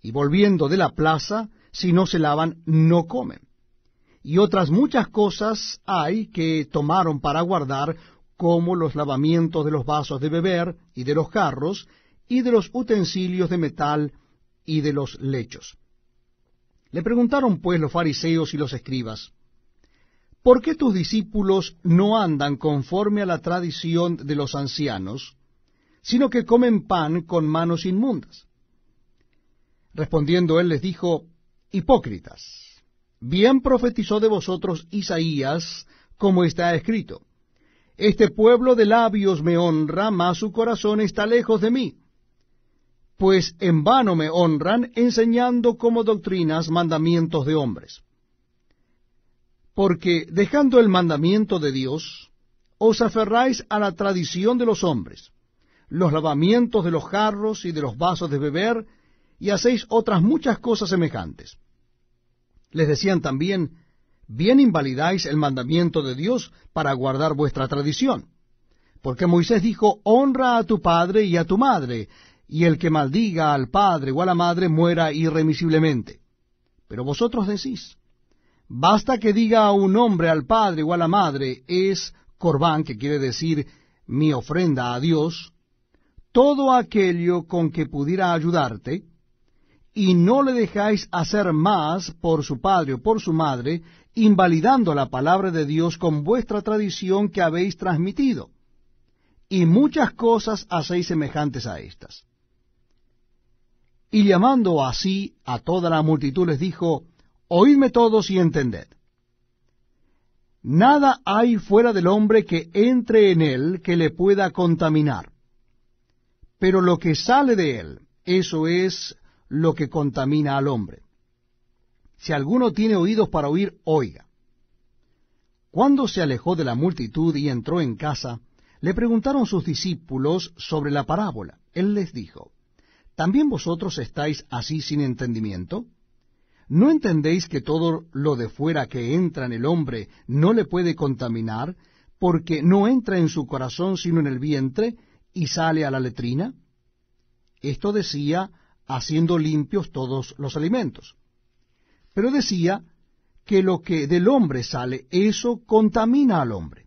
Y volviendo de la plaza, si no se lavan, no comen. Y otras muchas cosas hay que tomaron para guardar, como los lavamientos de los vasos de beber y de los jarros, y de los utensilios de metal y de los lechos. Le preguntaron pues los fariseos y los escribas, ¿por qué tus discípulos no andan conforme a la tradición de los ancianos, sino que comen pan con manos inmundas. Respondiendo él les dijo, hipócritas, bien profetizó de vosotros Isaías, como está escrito, este pueblo de labios me honra, mas su corazón está lejos de mí. Pues en vano me honran, enseñando como doctrinas mandamientos de hombres. Porque dejando el mandamiento de Dios, os aferráis a la tradición de los hombres, los lavamientos de los jarros y de los vasos de beber, y hacéis otras muchas cosas semejantes. Les decían también, bien invalidáis el mandamiento de Dios para guardar vuestra tradición. Porque Moisés dijo, honra a tu padre y a tu madre, y el que maldiga al padre o a la madre muera irremisiblemente. Pero vosotros decís, basta que diga a un hombre al padre o a la madre, es corbán, que quiere decir mi ofrenda a Dios, todo aquello con que pudiera ayudarte, y no le dejáis hacer más por su padre o por su madre, invalidando la palabra de Dios con vuestra tradición que habéis transmitido. Y muchas cosas hacéis semejantes a estas. Y llamando así a toda la multitud les dijo, oídme todos y entended. Nada hay fuera del hombre que entre en él que le pueda contaminar. Pero lo que sale de él, eso es lo que contamina al hombre. Si alguno tiene oídos para oír, oiga. Cuando se alejó de la multitud y entró en casa, le preguntaron sus discípulos sobre la parábola. Él les dijo, ¿también vosotros estáis así sin entendimiento? ¿No entendéis que todo lo de fuera que entra en el hombre no le puede contaminar, porque no entra en su corazón sino en el vientre, y sale a la letrina? Esto decía, haciendo limpios todos los alimentos. Pero decía que lo que del hombre sale, eso contamina al hombre,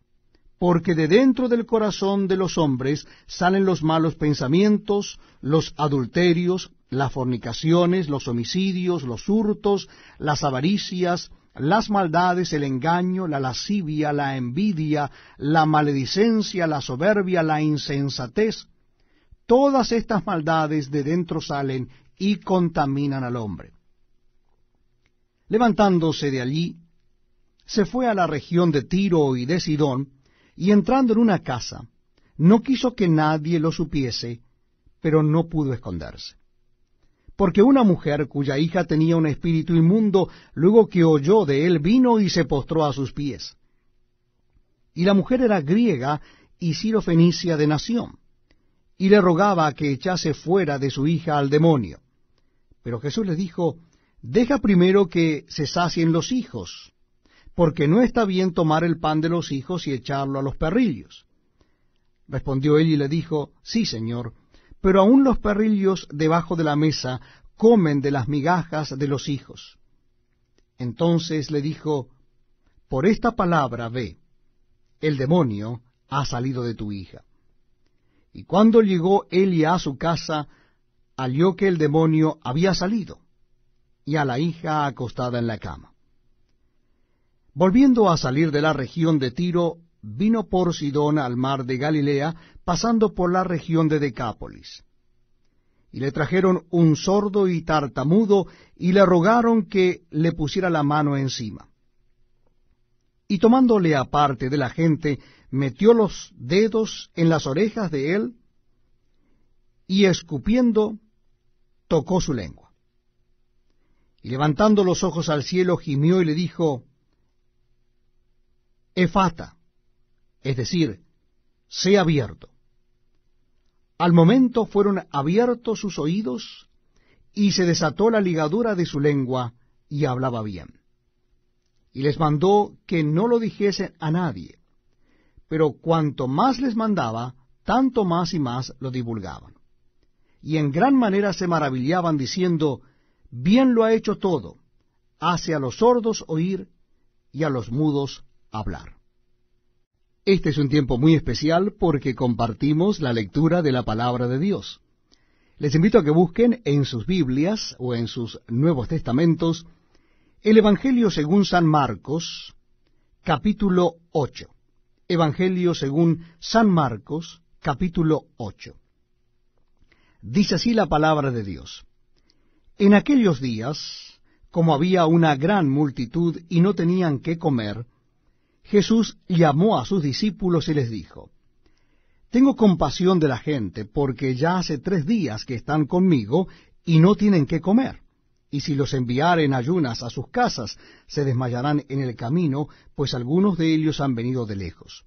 porque de dentro del corazón de los hombres salen los malos pensamientos, los adulterios, las fornicaciones, los homicidios, los hurtos, las avaricias, las maldades, el engaño, la lascivia, la envidia, la maledicencia, la soberbia, la insensatez. Todas estas maldades de dentro salen y contaminan al hombre. Levantándose de allí, se fue a la región de Tiro y de Sidón, y entrando en una casa, no quiso que nadie lo supiese, pero no pudo esconderse. Porque una mujer cuya hija tenía un espíritu inmundo, luego que oyó de él, vino y se postró a sus pies. Y la mujer era griega y sirofenicia de nación, y le rogaba que echase fuera de su hija al demonio. Pero Jesús le dijo, deja primero que se sacien los hijos, porque no está bien tomar el pan de los hijos y echarlo a los perrillos. Respondió él y le dijo, sí, Señor, pero aun los perrillos debajo de la mesa comen de las migajas de los hijos. Entonces le dijo, por esta palabra ve, el demonio ha salido de tu hija. Y cuando llegó él a su casa, halló que el demonio había salido, y a la hija acostada en la cama. Volviendo a salir de la región de Tiro, vino por Sidón al mar de Galilea, pasando por la región de Decápolis. Y le trajeron un sordo y tartamudo, y le rogaron que le pusiera la mano encima. Y tomándole aparte de la gente, metió los dedos en las orejas de él, y escupiendo, tocó su lengua. Y levantando los ojos al cielo, gimió y le dijo, Efata, es decir, sé abierto. Al momento fueron abiertos sus oídos, y se desató la ligadura de su lengua, y hablaba bien. Y les mandó que no lo dijesen a nadie, pero cuanto más les mandaba, tanto más y más lo divulgaban. Y en gran manera se maravillaban, diciendo, bien lo ha hecho todo, hace a los sordos oír y a los mudos hablar. Este es un tiempo muy especial porque compartimos la lectura de la palabra de Dios. Les invito a que busquen en sus Biblias o en sus Nuevos Testamentos el Evangelio según San Marcos, capítulo 8. Evangelio según San Marcos, capítulo 8. Dice así la palabra de Dios. En aquellos días, como había una gran multitud y no tenían qué comer, Jesús llamó a sus discípulos y les dijo, Tengo compasión de la gente, porque ya hace 3 días que están conmigo y no tienen qué comer. Y si los enviare en ayunas a sus casas, se desmayarán en el camino, pues algunos de ellos han venido de lejos.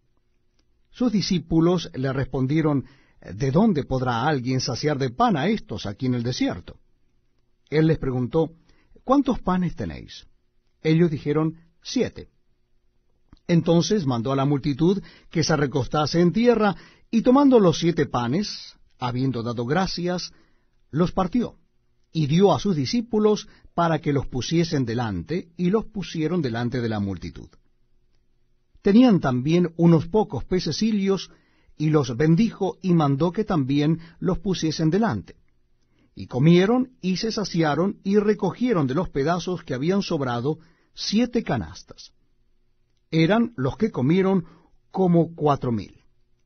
Sus discípulos le respondieron, ¿De dónde podrá alguien saciar de pan a estos aquí en el desierto? Él les preguntó, ¿cuántos panes tenéis? Ellos dijeron, 7. Entonces mandó a la multitud que se recostase en tierra, y tomando los 7 panes, habiendo dado gracias, los partió, y dio a sus discípulos para que los pusiesen delante, y los pusieron delante de la multitud. Tenían también unos pocos pececillos, y los bendijo, y mandó que también los pusiesen delante. Y comieron, y se saciaron, y recogieron de los pedazos que habían sobrado 7 canastas. Eran los que comieron como 4,000,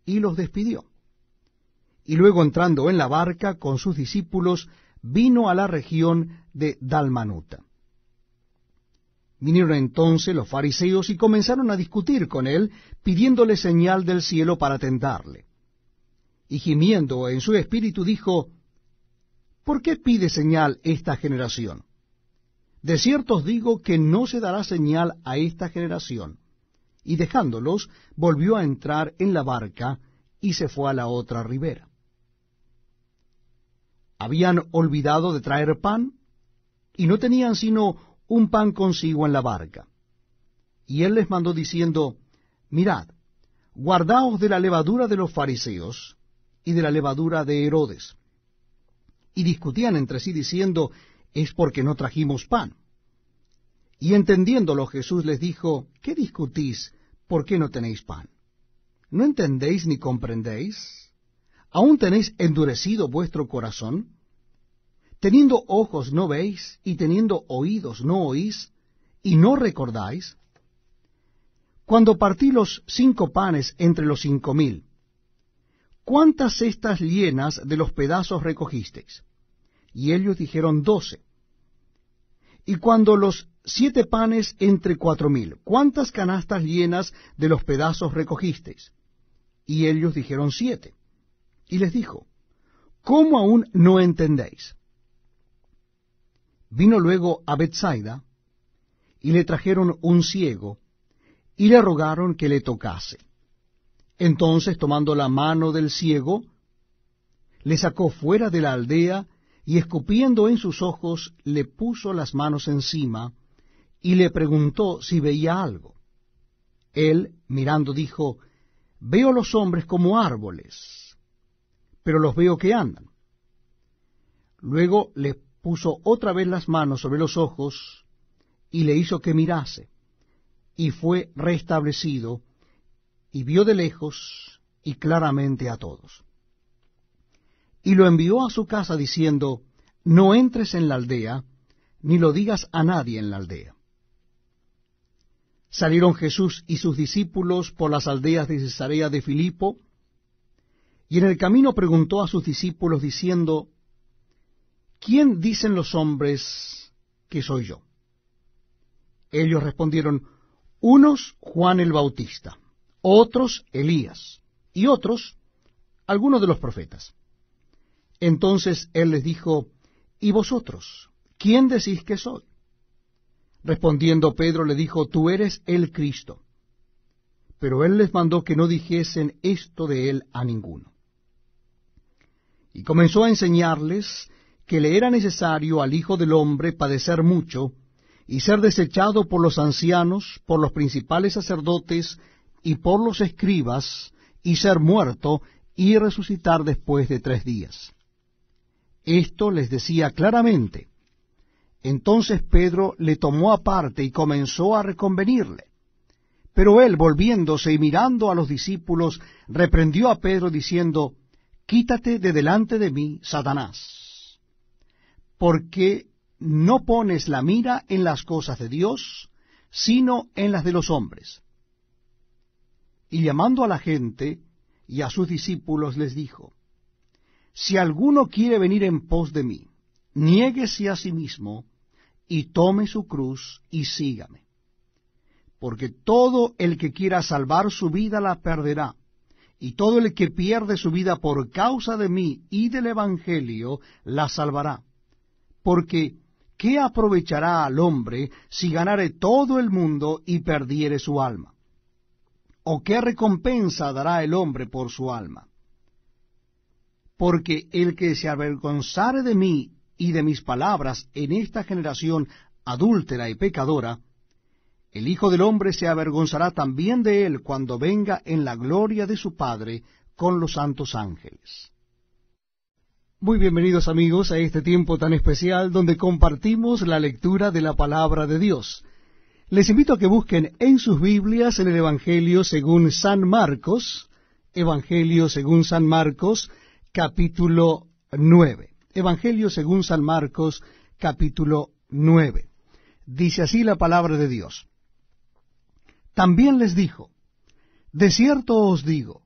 y los despidió. Y luego entrando en la barca con sus discípulos, vino a la región de Dalmanuta. Vinieron entonces los fariseos y comenzaron a discutir con él, pidiéndole señal del cielo para tentarle. Y gimiendo en su espíritu dijo, ¿por qué pide señal esta generación? De cierto os digo que no se dará señal a esta generación. Y dejándolos, volvió a entrar en la barca y se fue a la otra ribera. Habían olvidado de traer pan, y no tenían sino un pan consigo en la barca. Y él les mandó diciendo, Mirad, guardaos de la levadura de los fariseos y de la levadura de Herodes. Y discutían entre sí diciendo, es porque no trajimos pan. Y entendiéndolo Jesús les dijo, ¿qué discutís? ¿Por qué no tenéis pan? ¿No entendéis ni comprendéis? ¿Aún tenéis endurecido vuestro corazón? ¿Teniendo ojos no veis, y teniendo oídos no oís, y no recordáis? Cuando partí los 5 panes entre los 5,000, ¿cuántas cestas llenas de los pedazos recogisteis? Y ellos dijeron 12. Y cuando los 7 panes entre 4,000, ¿cuántas canastas llenas de los pedazos recogisteis? Y ellos dijeron 7. Y les dijo, ¿cómo aún no entendéis? Vino luego a Betsaida, y le trajeron un ciego, y le rogaron que le tocase. Entonces, tomando la mano del ciego, le sacó fuera de la aldea, y escupiendo en sus ojos, le puso las manos encima, y le preguntó si veía algo. Él, mirando, dijo, Veo los hombres como árboles, pero los veo que andan. Luego le puso otra vez las manos sobre los ojos, y le hizo que mirase, y fue restablecido, y vio de lejos y claramente a todos. Y lo envió a su casa diciendo, no entres en la aldea, ni lo digas a nadie en la aldea. Salieron Jesús y sus discípulos por las aldeas de Cesarea de Filipo, y en el camino preguntó a sus discípulos diciendo, ¿quién dicen los hombres que soy yo? Ellos respondieron, unos Juan el Bautista, otros Elías, y otros algunos de los profetas. Entonces él les dijo, ¿y vosotros? ¿Quién decís que soy? Respondiendo Pedro le dijo, tú eres el Cristo. Pero él les mandó que no dijesen esto de él a ninguno. Y comenzó a enseñarles que le era necesario al Hijo del Hombre padecer mucho, y ser desechado por los ancianos, por los principales sacerdotes, y por los escribas, y ser muerto, y resucitar después de 3 días. Esto les decía claramente. Entonces Pedro le tomó aparte y comenzó a reconvenirle. Pero él, volviéndose y mirando a los discípulos, reprendió a Pedro diciendo, quítate de delante de mí, Satanás, porque no pones la mira en las cosas de Dios, sino en las de los hombres. Y llamando a la gente y a sus discípulos les dijo, si alguno quiere venir en pos de mí, niéguese a sí mismo, y tome su cruz, y sígame. Porque todo el que quiera salvar su vida la perderá, y todo el que pierde su vida por causa de mí y del Evangelio la salvará. Porque, ¿qué aprovechará al hombre si ganare todo el mundo y perdiere su alma? ¿O qué recompensa dará el hombre por su alma? Porque el que se avergonzare de mí y de mis palabras en esta generación adúltera y pecadora, el Hijo del Hombre se avergonzará también de él cuando venga en la gloria de su Padre con los santos ángeles. Muy bienvenidos amigos a este tiempo tan especial donde compartimos la lectura de la palabra de Dios. Les invito a que busquen en sus Biblias en el Evangelio según San Marcos, capítulo 9. Evangelio según San Marcos, capítulo 9. Dice así la palabra de Dios. También les dijo, de cierto os digo,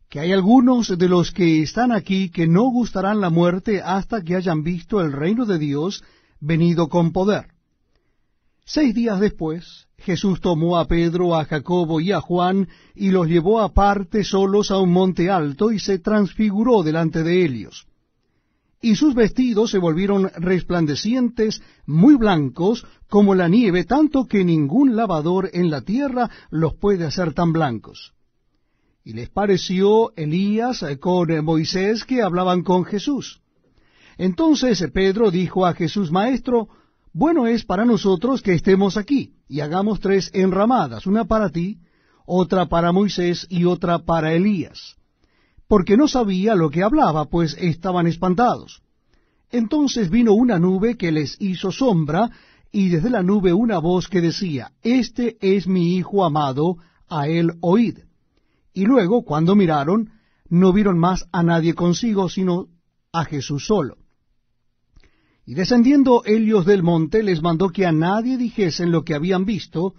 que hay algunos de los que están aquí que no gustarán la muerte hasta que hayan visto el reino de Dios venido con poder. 6 días después, Jesús tomó a Pedro, a Jacobo y a Juan, y los llevó aparte solos a un monte alto, y se transfiguró delante de ellos. Y sus vestidos se volvieron resplandecientes, muy blancos, como la nieve, tanto que ningún lavador en la tierra los puede hacer tan blancos. Y les pareció Elías con Moisés que hablaban con Jesús. Entonces Pedro dijo a Jesús, Maestro, bueno es para nosotros que estemos aquí, y hagamos 3 enramadas, una para ti, otra para Moisés y otra para Elías. Porque no sabía lo que hablaba, pues estaban espantados. Entonces vino una nube que les hizo sombra, y desde la nube una voz que decía, Este es mi Hijo amado, a él oíd. Y luego, cuando miraron, no vieron más a nadie consigo, sino a Jesús solo. Y descendiendo ellos del monte, les mandó que a nadie dijesen lo que habían visto,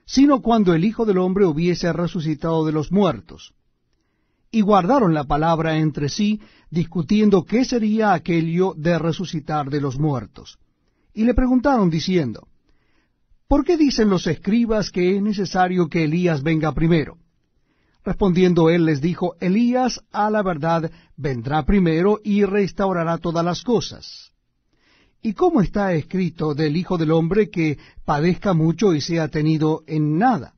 sino cuando el Hijo del Hombre hubiese resucitado de los muertos. Y guardaron la palabra entre sí, discutiendo qué sería aquello de resucitar de los muertos. Y le preguntaron diciendo, ¿por qué dicen los escribas que es necesario que Elías venga primero? Respondiendo él les dijo, Elías a la verdad vendrá primero y restaurará todas las cosas. ¿Y cómo está escrito del Hijo del Hombre que padezca mucho y sea tenido en nada?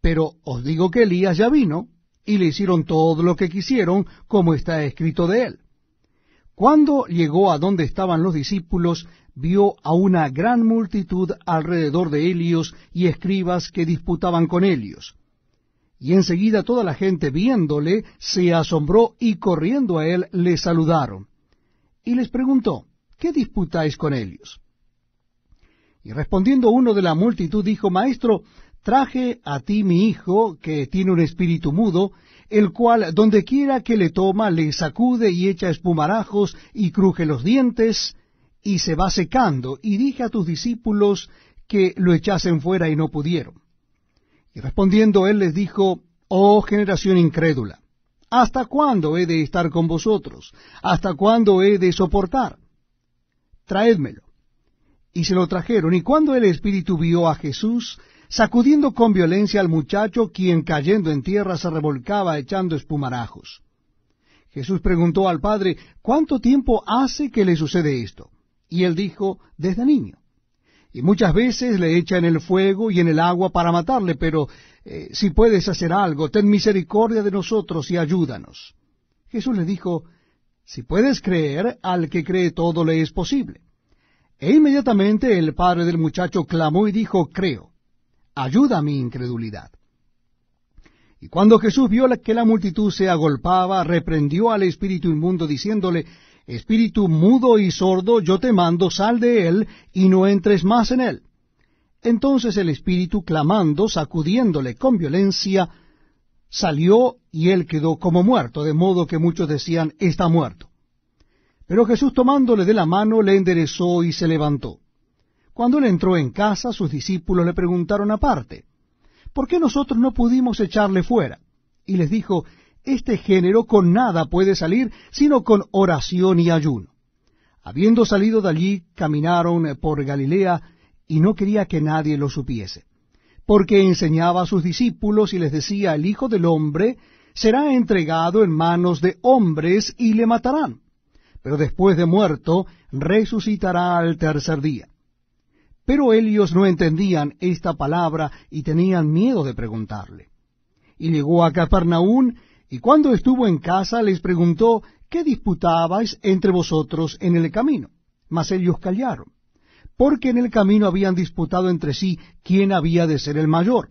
Pero os digo que Elías ya vino, y le hicieron todo lo que quisieron, como está escrito de él. Cuando llegó a donde estaban los discípulos, vio a una gran multitud alrededor de ellos y escribas que disputaban con ellos. Y enseguida toda la gente viéndole se asombró y corriendo a él le saludaron. Y les preguntó, ¿qué disputáis con ellos? Y respondiendo uno de la multitud dijo, Maestro, traje a ti mi hijo, que tiene un espíritu mudo, el cual donde quiera que le toma, le sacude y echa espumarajos y cruje los dientes, y se va secando, y dije a tus discípulos que lo echasen fuera y no pudieron. Y respondiendo él les dijo, Oh generación incrédula, ¿hasta cuándo he de estar con vosotros? ¿Hasta cuándo he de soportar? Traédmelo. Y se lo trajeron, y cuando el espíritu vio a Jesús, sacudiendo con violencia al muchacho, quien cayendo en tierra se revolcaba echando espumarajos. Jesús preguntó al padre, ¿cuánto tiempo hace que le sucede esto? Y él dijo, desde niño. Y muchas veces le echa en el fuego y en el agua para matarle, pero si puedes hacer algo, ten misericordia de nosotros y ayúdanos. Jesús le dijo, si puedes creer, al que cree todo le es posible. E inmediatamente el padre del muchacho clamó y dijo, creo, ayuda a mi incredulidad. Y cuando Jesús vio que la multitud se agolpaba, reprendió al espíritu inmundo, diciéndole, Espíritu mudo y sordo, yo te mando, sal de él, y no entres más en él. Entonces el espíritu, clamando, sacudiéndole con violencia, salió, y él quedó como muerto, de modo que muchos decían, está muerto. Pero Jesús, tomándole de la mano, le enderezó y se levantó. Cuando él entró en casa, sus discípulos le preguntaron aparte, ¿por qué nosotros no pudimos echarle fuera? Y les dijo, este género con nada puede salir, sino con oración y ayuno. Habiendo salido de allí, caminaron por Galilea, y no quería que nadie lo supiese, porque enseñaba a sus discípulos y les decía: el Hijo del Hombre será entregado en manos de hombres y le matarán, pero después de muerto resucitará al tercer día. Pero ellos no entendían esta palabra y tenían miedo de preguntarle. Y llegó a Capernaum, y cuando estuvo en casa les preguntó: ¿qué disputabais entre vosotros en el camino? Mas ellos callaron, porque en el camino habían disputado entre sí quién había de ser el mayor.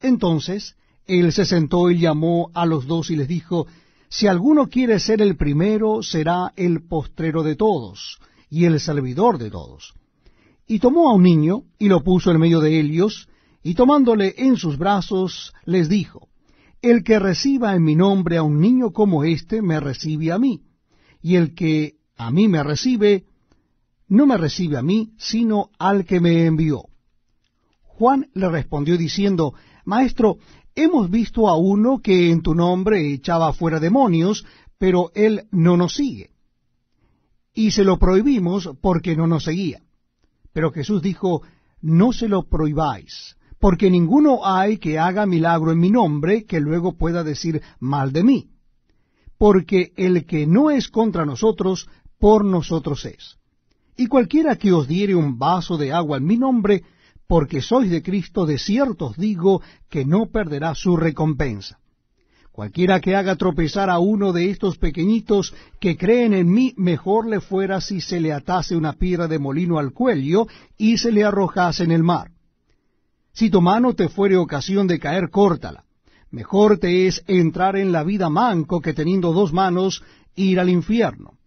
Entonces él se sentó y llamó a los dos y les dijo: si alguno quiere ser el primero, será el postrero de todos, y el servidor de todos. Y tomó a un niño, y lo puso en medio de ellos, y tomándole en sus brazos, les dijo: el que reciba en mi nombre a un niño como éste, me recibe a mí, y el que a mí me recibe, no me recibe a mí, sino al que me envió. Juan le respondió diciendo: Maestro, hemos visto a uno que en tu nombre echaba fuera demonios, pero él no nos sigue. Y se lo prohibimos porque no nos seguía. Pero Jesús dijo: no se lo prohibáis, porque ninguno hay que haga milagro en mi nombre que luego pueda decir mal de mí. Porque el que no es contra nosotros, por nosotros es. Y cualquiera que os diere un vaso de agua en mi nombre, porque sois de Cristo, de cierto os digo que no perderá su recompensa. Cualquiera que haga tropezar a uno de estos pequeñitos que creen en mí, mejor le fuera si se le atase una piedra de molino al cuello y se le arrojase en el mar. Si tu mano te fuere ocasión de caer, córtala. Mejor te es entrar en la vida manco que teniendo dos manos ir al infierno,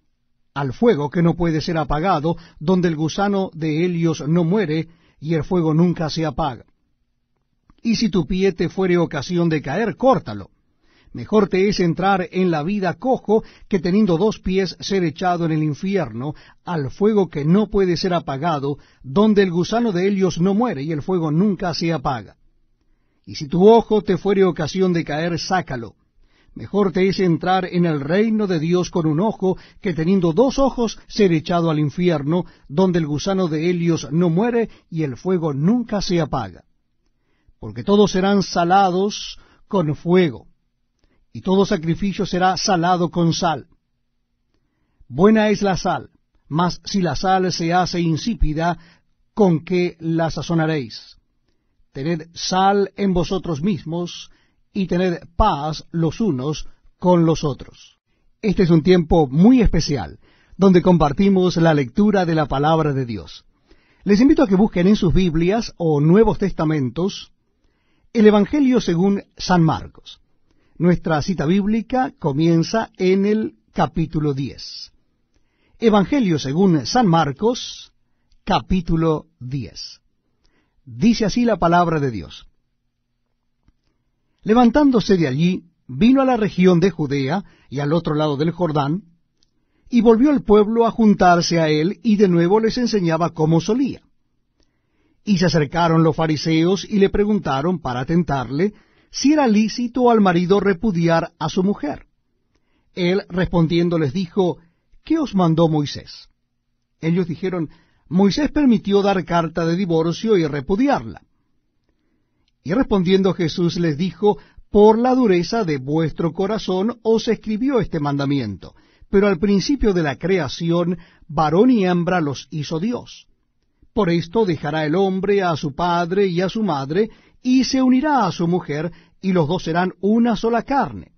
al fuego que no puede ser apagado, donde el gusano de ellos no muere y el fuego nunca se apaga. Y si tu pie te fuere ocasión de caer, córtalo. Mejor te es entrar en la vida cojo que teniendo dos pies ser echado en el infierno, al fuego que no puede ser apagado, donde el gusano de ellos no muere y el fuego nunca se apaga. Y si tu ojo te fuere ocasión de caer, sácalo. Mejor te es entrar en el reino de Dios con un ojo que teniendo dos ojos ser echado al infierno, donde el gusano de ellos no muere y el fuego nunca se apaga. Porque todos serán salados con fuego, y todo sacrificio será salado con sal. Buena es la sal, mas si la sal se hace insípida, ¿con qué la sazonaréis? Tened sal en vosotros mismos, y tened paz los unos con los otros. Este es un tiempo muy especial, donde compartimos la lectura de la palabra de Dios. Les invito a que busquen en sus Biblias o Nuevos Testamentos el Evangelio según San Marcos. Nuestra cita bíblica comienza en el capítulo 10. Evangelio según San Marcos, capítulo 10. Dice así la palabra de Dios. Levantándose de allí, vino a la región de Judea y al otro lado del Jordán, y volvió el pueblo a juntarse a él, y de nuevo les enseñaba como solía. Y se acercaron los fariseos y le preguntaron para tentarle si era lícito al marido repudiar a su mujer. Él respondiendo les dijo: ¿qué os mandó Moisés? Ellos dijeron: Moisés permitió dar carta de divorcio y repudiarla. Y respondiendo Jesús les dijo: por la dureza de vuestro corazón os escribió este mandamiento, pero al principio de la creación varón y hembra los hizo Dios. Por esto dejará el hombre a su padre y a su madre, y se unirá a su mujer, y los dos serán una sola carne.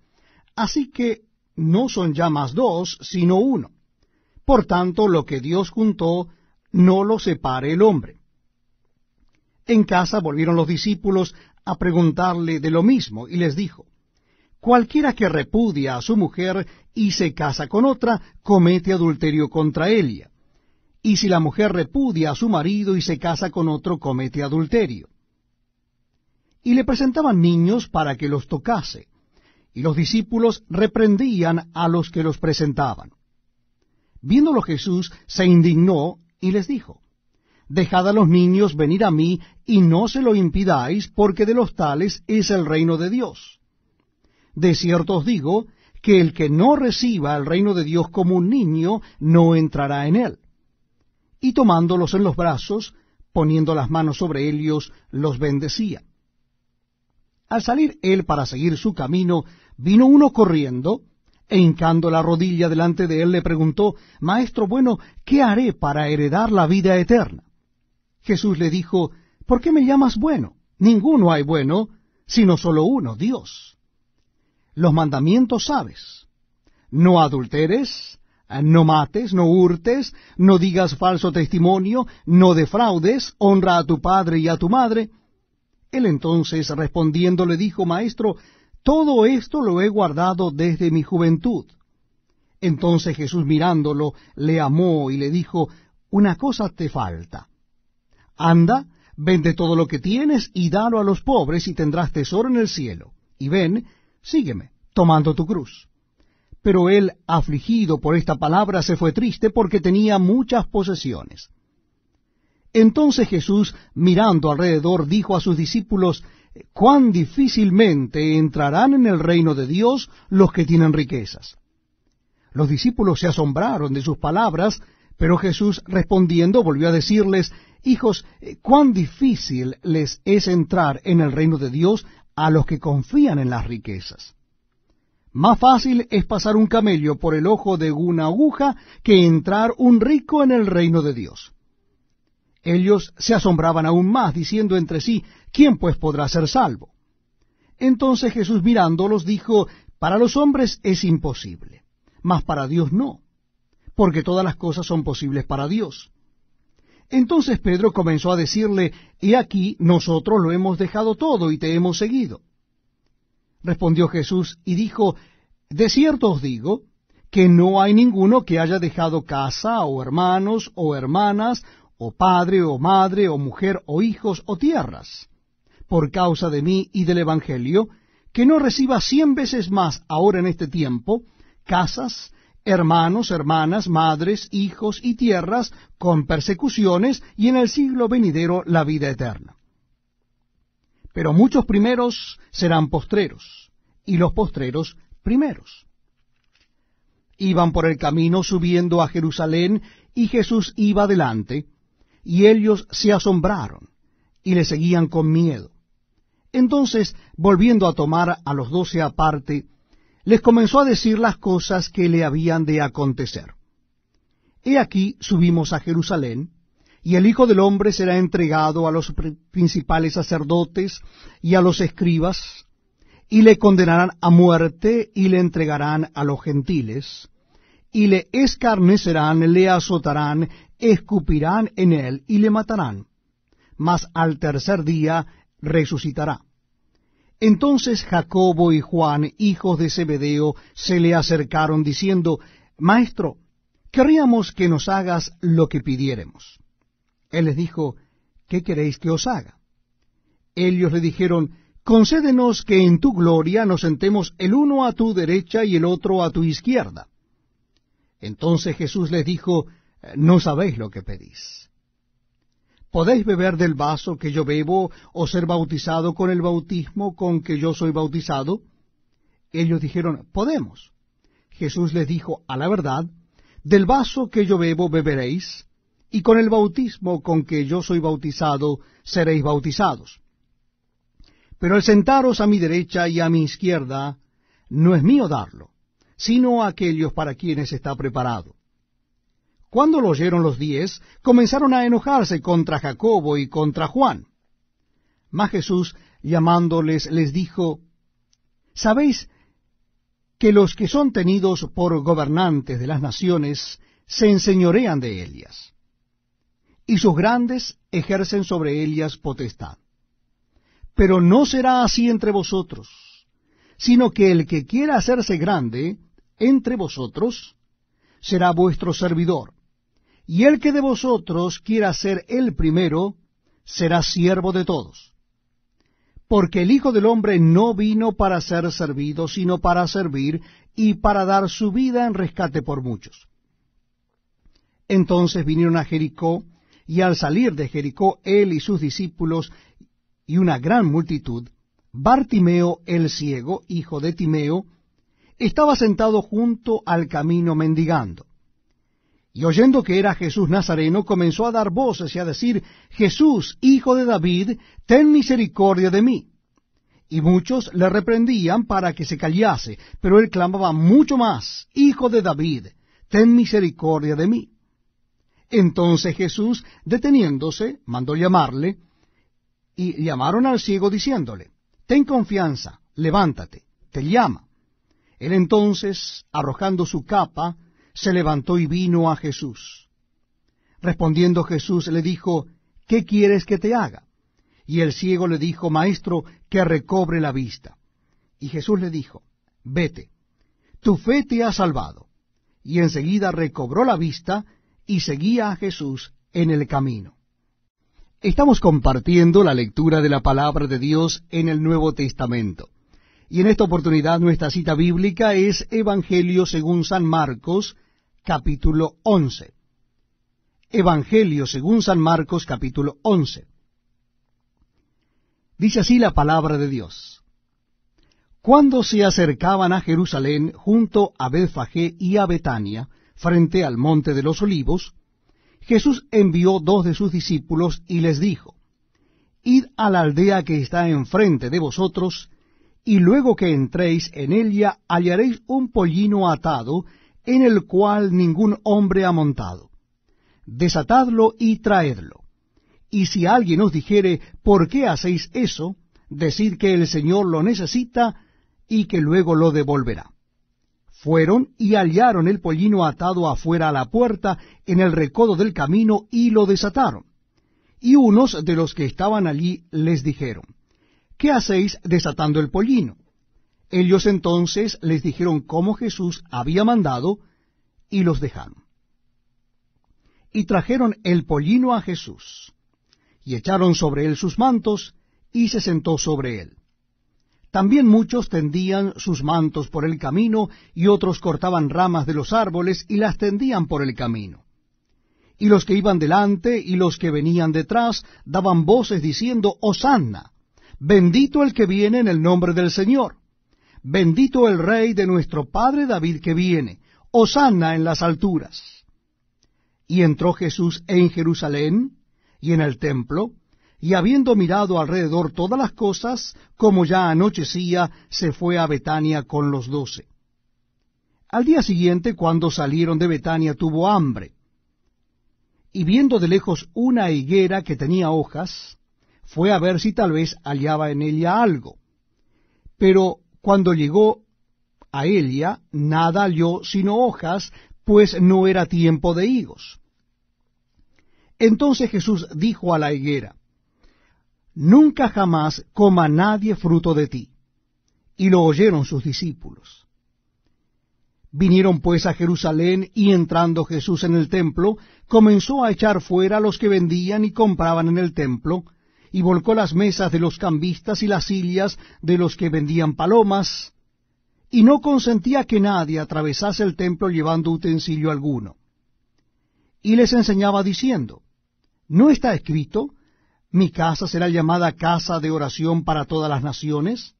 Así que no son ya más dos, sino uno. Por tanto, lo que Dios juntó, no lo separe el hombre. En casa volvieron los discípulos a preguntarle de lo mismo, y les dijo: cualquiera que repudia a su mujer y se casa con otra, comete adulterio contra ella. Y si la mujer repudia a su marido y se casa con otro, comete adulterio. Y le presentaban niños para que los tocase, y los discípulos reprendían a los que los presentaban. Viéndolo Jesús, se indignó y les dijo: dejad a los niños venir a mí, y no se lo impidáis, porque de los tales es el reino de Dios. De cierto os digo, que el que no reciba el reino de Dios como un niño, no entrará en él. Y tomándolos en los brazos, poniendo las manos sobre ellos, los bendecía. Al salir él para seguir su camino, vino uno corriendo, e hincando la rodilla delante de él, le preguntó: Maestro bueno, ¿qué haré para heredar la vida eterna? Jesús le dijo: ¿Por qué me llamas bueno? Ninguno hay bueno, sino solo uno, Dios. Los mandamientos sabes: no adulteres, no mates, no hurtes, no digas falso testimonio, no defraudes, honra a tu padre y a tu madre. Él entonces respondiendo le dijo: Maestro, todo esto lo he guardado desde mi juventud. Entonces Jesús mirándolo, le amó y le dijo: una cosa te falta. Anda, vende todo lo que tienes y dalo a los pobres, y tendrás tesoro en el cielo. Y ven, sígueme, tomando tu cruz. Pero él, afligido por esta palabra, se fue triste, porque tenía muchas posesiones. Entonces Jesús, mirando alrededor, dijo a sus discípulos: cuán difícilmente entrarán en el reino de Dios los que tienen riquezas. Los discípulos se asombraron de sus palabras, pero Jesús respondiendo volvió a decirles: hijos, cuán difícil les es entrar en el reino de Dios a los que confían en las riquezas. Más fácil es pasar un camello por el ojo de una aguja que entrar un rico en el reino de Dios. Ellos se asombraban aún más, diciendo entre sí: ¿quién pues podrá ser salvo? Entonces Jesús mirándolos dijo: para los hombres es imposible, mas para Dios no, porque todas las cosas son posibles para Dios. Entonces Pedro comenzó a decirle: he aquí, nosotros lo hemos dejado todo y te hemos seguido. Respondió Jesús y dijo: de cierto os digo, que no hay ninguno que haya dejado casa, o hermanos, o hermanas, o padre, o madre, o mujer, o hijos, o tierras, por causa de mí y del Evangelio, que no reciba 100 veces más ahora en este tiempo, casas, hermanos, hermanas, madres, hijos y tierras, con persecuciones, y en el siglo venidero la vida eterna. Pero muchos primeros serán postreros, y los postreros primeros. Iban por el camino subiendo a Jerusalén, y Jesús iba delante, y ellos se asombraron, y le seguían con miedo. Entonces, volviendo a tomar a los 12 aparte, les comenzó a decir las cosas que le habían de acontecer. He aquí subimos a Jerusalén, y el Hijo del Hombre será entregado a los principales sacerdotes y a los escribas, y le condenarán a muerte, y le entregarán a los gentiles, y le escarnecerán, le azotarán, escupirán en él, y le matarán, mas al tercer día resucitará. Entonces Jacobo y Juan, hijos de Zebedeo, se le acercaron, diciendo: Maestro, querríamos que nos hagas lo que pidiéremos. Él les dijo: ¿qué queréis que os haga? Ellos le dijeron: concédenos que en tu gloria nos sentemos el uno a tu derecha y el otro a tu izquierda. Entonces Jesús les dijo: no sabéis lo que pedís. ¿Podéis beber del vaso que yo bebo, o ser bautizado con el bautismo con que yo soy bautizado? Ellos dijeron: podemos. Jesús les dijo: a la verdad, del vaso que yo bebo beberéis, y con el bautismo con que yo soy bautizado seréis bautizados. Pero el sentaros a mi derecha y a mi izquierda no es mío darlo, sino a aquellos para quienes está preparado. Cuando lo oyeron los 10, comenzaron a enojarse contra Jacobo y contra Juan. Mas Jesús, llamándoles, les dijo: ¿sabéis que los que son tenidos por gobernantes de las naciones se enseñorean de ellas, y sus grandes ejercen sobre ellas potestad? Pero no será así entre vosotros, sino que el que quiera hacerse grande entre vosotros será vuestro servidor, y el que de vosotros quiera ser el primero será siervo de todos. Porque el Hijo del Hombre no vino para ser servido, sino para servir, y para dar su vida en rescate por muchos. Entonces vinieron a Jericó, y al salir de Jericó él y sus discípulos y una gran multitud, Bartimeo el ciego, hijo de Timeo, estaba sentado junto al camino mendigando. Y oyendo que era Jesús Nazareno, comenzó a dar voces y a decir: Jesús, hijo de David, ten misericordia de mí. Y muchos le reprendían para que se callase, pero él clamaba mucho más: Hijo de David, ten misericordia de mí. Entonces Jesús, deteniéndose, mandó llamarle, y llamaron al ciego diciéndole: Ten confianza, levántate, te llama. Él entonces, arrojando su capa, se levantó y vino a Jesús. Respondiendo Jesús le dijo: ¿Qué quieres que te haga? Y el ciego le dijo: Maestro, que recobre la vista. Y Jesús le dijo: Vete, tu fe te ha salvado. Y enseguida recobró la vista y seguía a Jesús en el camino. Estamos compartiendo la lectura de la palabra de Dios en el Nuevo Testamento. Y en esta oportunidad nuestra cita bíblica es Evangelio según San Marcos, capítulo 11. Evangelio según San Marcos, capítulo 11. Dice así la palabra de Dios. Cuando se acercaban a Jerusalén, junto a Betfagé y a Betania, frente al monte de los Olivos, Jesús envió 2 de sus discípulos y les dijo: Id a la aldea que está enfrente de vosotros, y luego que entréis en ella hallaréis un pollino atado, en el cual ningún hombre ha montado. Desatadlo y traedlo. Y si alguien os dijere: ¿por qué hacéis eso?, decid que el Señor lo necesita y que luego lo devolverá. Fueron y hallaron el pollino atado afuera a la puerta, en el recodo del camino, y lo desataron. Y unos de los que estaban allí les dijeron: ¿qué hacéis desatando el pollino? Ellos entonces les dijeron cómo Jesús había mandado, y los dejaron. Y trajeron el pollino a Jesús, y echaron sobre él sus mantos, y se sentó sobre él. También muchos tendían sus mantos por el camino, y otros cortaban ramas de los árboles, y las tendían por el camino. Y los que iban delante y los que venían detrás daban voces diciendo: Hosanna, bendito el que viene en el nombre del Señor, bendito el Rey de nuestro Padre David que viene, Hosanna en las alturas. Y entró Jesús en Jerusalén y en el templo, y habiendo mirado alrededor todas las cosas, como ya anochecía, se fue a Betania con los 12. Al día siguiente, cuando salieron de Betania, tuvo hambre. Y viendo de lejos una higuera que tenía hojas, fue a ver si tal vez hallaba en ella algo. Pero cuando llegó a ella, nada halló sino hojas, pues no era tiempo de higos. Entonces Jesús dijo a la higuera: Nunca jamás coma nadie fruto de ti. Y lo oyeron sus discípulos. Vinieron pues a Jerusalén, y entrando Jesús en el templo, comenzó a echar fuera a los que vendían y compraban en el templo, y volcó las mesas de los cambistas y las sillas de los que vendían palomas, y no consentía que nadie atravesase el templo llevando utensilio alguno. Y les enseñaba diciendo: ¿no está escrito: mi casa será llamada casa de oración para todas las naciones?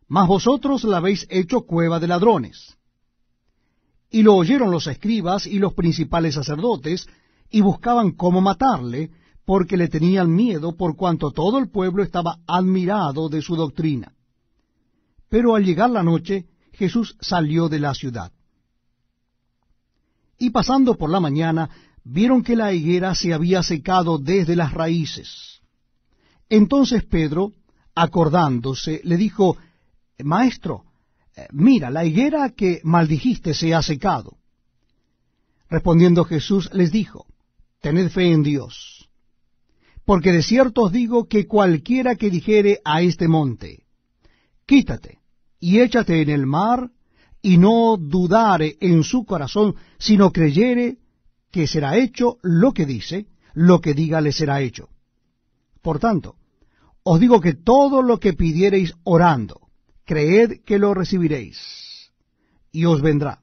Mas vosotros la habéis hecho cueva de ladrones. Y lo oyeron los escribas y los principales sacerdotes, y buscaban cómo matarle, porque le tenían miedo, por cuanto todo el pueblo estaba admirado de su doctrina. Pero al llegar la noche, Jesús salió de la ciudad. Y pasando por la mañana, vieron que la higuera se había secado desde las raíces. Entonces Pedro, acordándose, le dijo: Maestro, mira, la higuera que maldijiste se ha secado. Respondiendo Jesús les dijo: Tened fe en Dios, porque de cierto os digo que cualquiera que dijere a este monte: Quítate y échate en el mar, y no dudare en su corazón, sino creyere que será hecho lo que dice, lo que diga le será hecho. Por tanto, os digo que todo lo que pidiereis orando, creed que lo recibiréis, y os vendrá.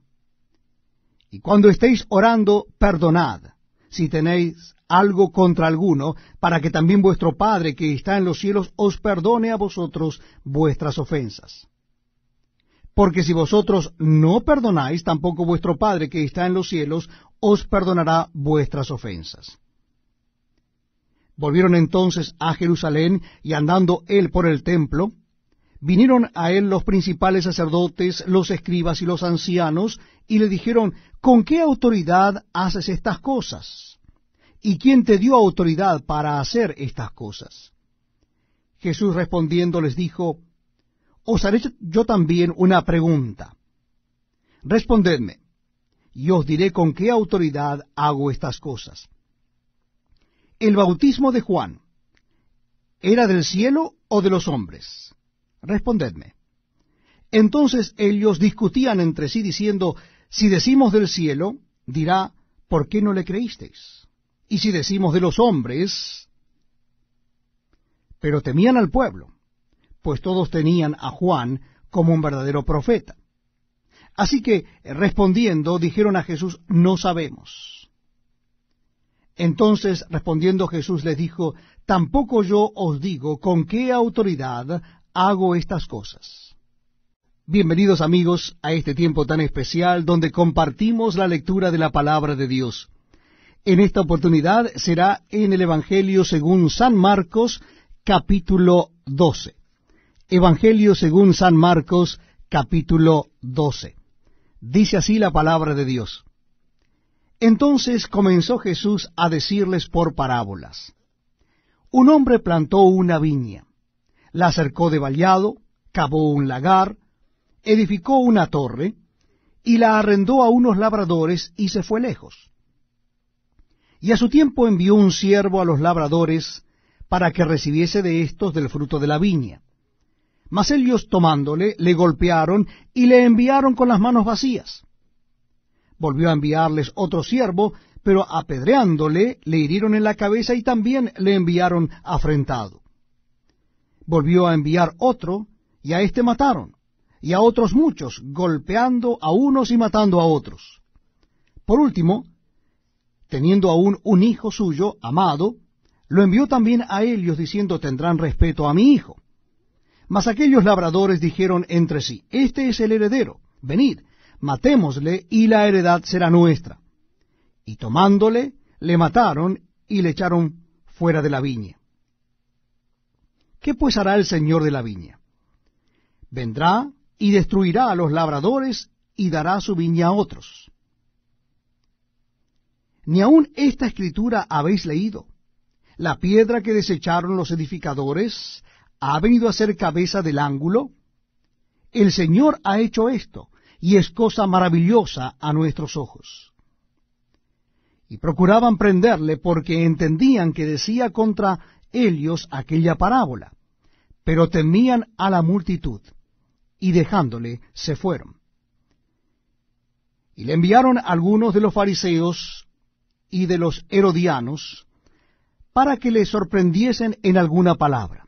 Y cuando estéis orando, perdonad, si tenéis algo contra alguno, para que también vuestro Padre que está en los cielos os perdone a vosotros vuestras ofensas. Porque si vosotros no perdonáis, tampoco vuestro Padre que está en los cielos os perdonará vuestras ofensas. Volvieron entonces a Jerusalén, y andando él por el templo, vinieron a él los principales sacerdotes, los escribas y los ancianos, y le dijeron, ¿con qué autoridad haces estas cosas? ¿Y quién te dio autoridad para hacer estas cosas? Jesús respondiendo les dijo, os haré yo también una pregunta. Respondedme, y os diré con qué autoridad hago estas cosas. ¿El bautismo de Juan era del cielo o de los hombres? Respondedme. Entonces ellos discutían entre sí, diciendo, si decimos del cielo, dirá, ¿por qué no le creísteis? Y si decimos de los hombres, pero temían al pueblo, pues todos tenían a Juan como un verdadero profeta. Así que, respondiendo, dijeron a Jesús, no sabemos. Entonces, respondiendo Jesús les dijo, tampoco yo os digo con qué autoridad hago estas cosas. Bienvenidos amigos a este tiempo tan especial donde compartimos la lectura de la palabra de Dios. En esta oportunidad será en el Evangelio según San Marcos, capítulo 12. Evangelio según San Marcos, capítulo 12. Dice así la palabra de Dios. Entonces comenzó Jesús a decirles por parábolas. Un hombre plantó una viña, la cercó de vallado, cavó un lagar, edificó una torre, y la arrendó a unos labradores y se fue lejos. Y a su tiempo envió un siervo a los labradores para que recibiese de éstos del fruto de la viña. Mas ellos tomándole, le golpearon y le enviaron con las manos vacías. Volvió a enviarles otro siervo, pero apedreándole, le hirieron en la cabeza y también le enviaron afrentado. Volvió a enviar otro, y a éste mataron, y a otros muchos, golpeando a unos y matando a otros. Por último, teniendo aún un hijo suyo, amado, lo envió también a ellos, diciendo, tendrán respeto a mi hijo. Mas aquellos labradores dijeron entre sí, este es el heredero, venid, matémosle, y la heredad será nuestra. Y tomándole, le mataron, y le echaron fuera de la viña. ¿Qué pues hará el señor de la viña? Vendrá y destruirá a los labradores, y dará su viña a otros. ¿Ni aun esta escritura habéis leído? La piedra que desecharon los edificadores ha venido a ser cabeza del ángulo. El Señor ha hecho esto, y es cosa maravillosa a nuestros ojos. Y procuraban prenderle, porque entendían que decía contra ellos aquella parábola, pero temían a la multitud, y dejándole se fueron. Y le enviaron algunos de los fariseos y de los herodianos, para que le sorprendiesen en alguna palabra.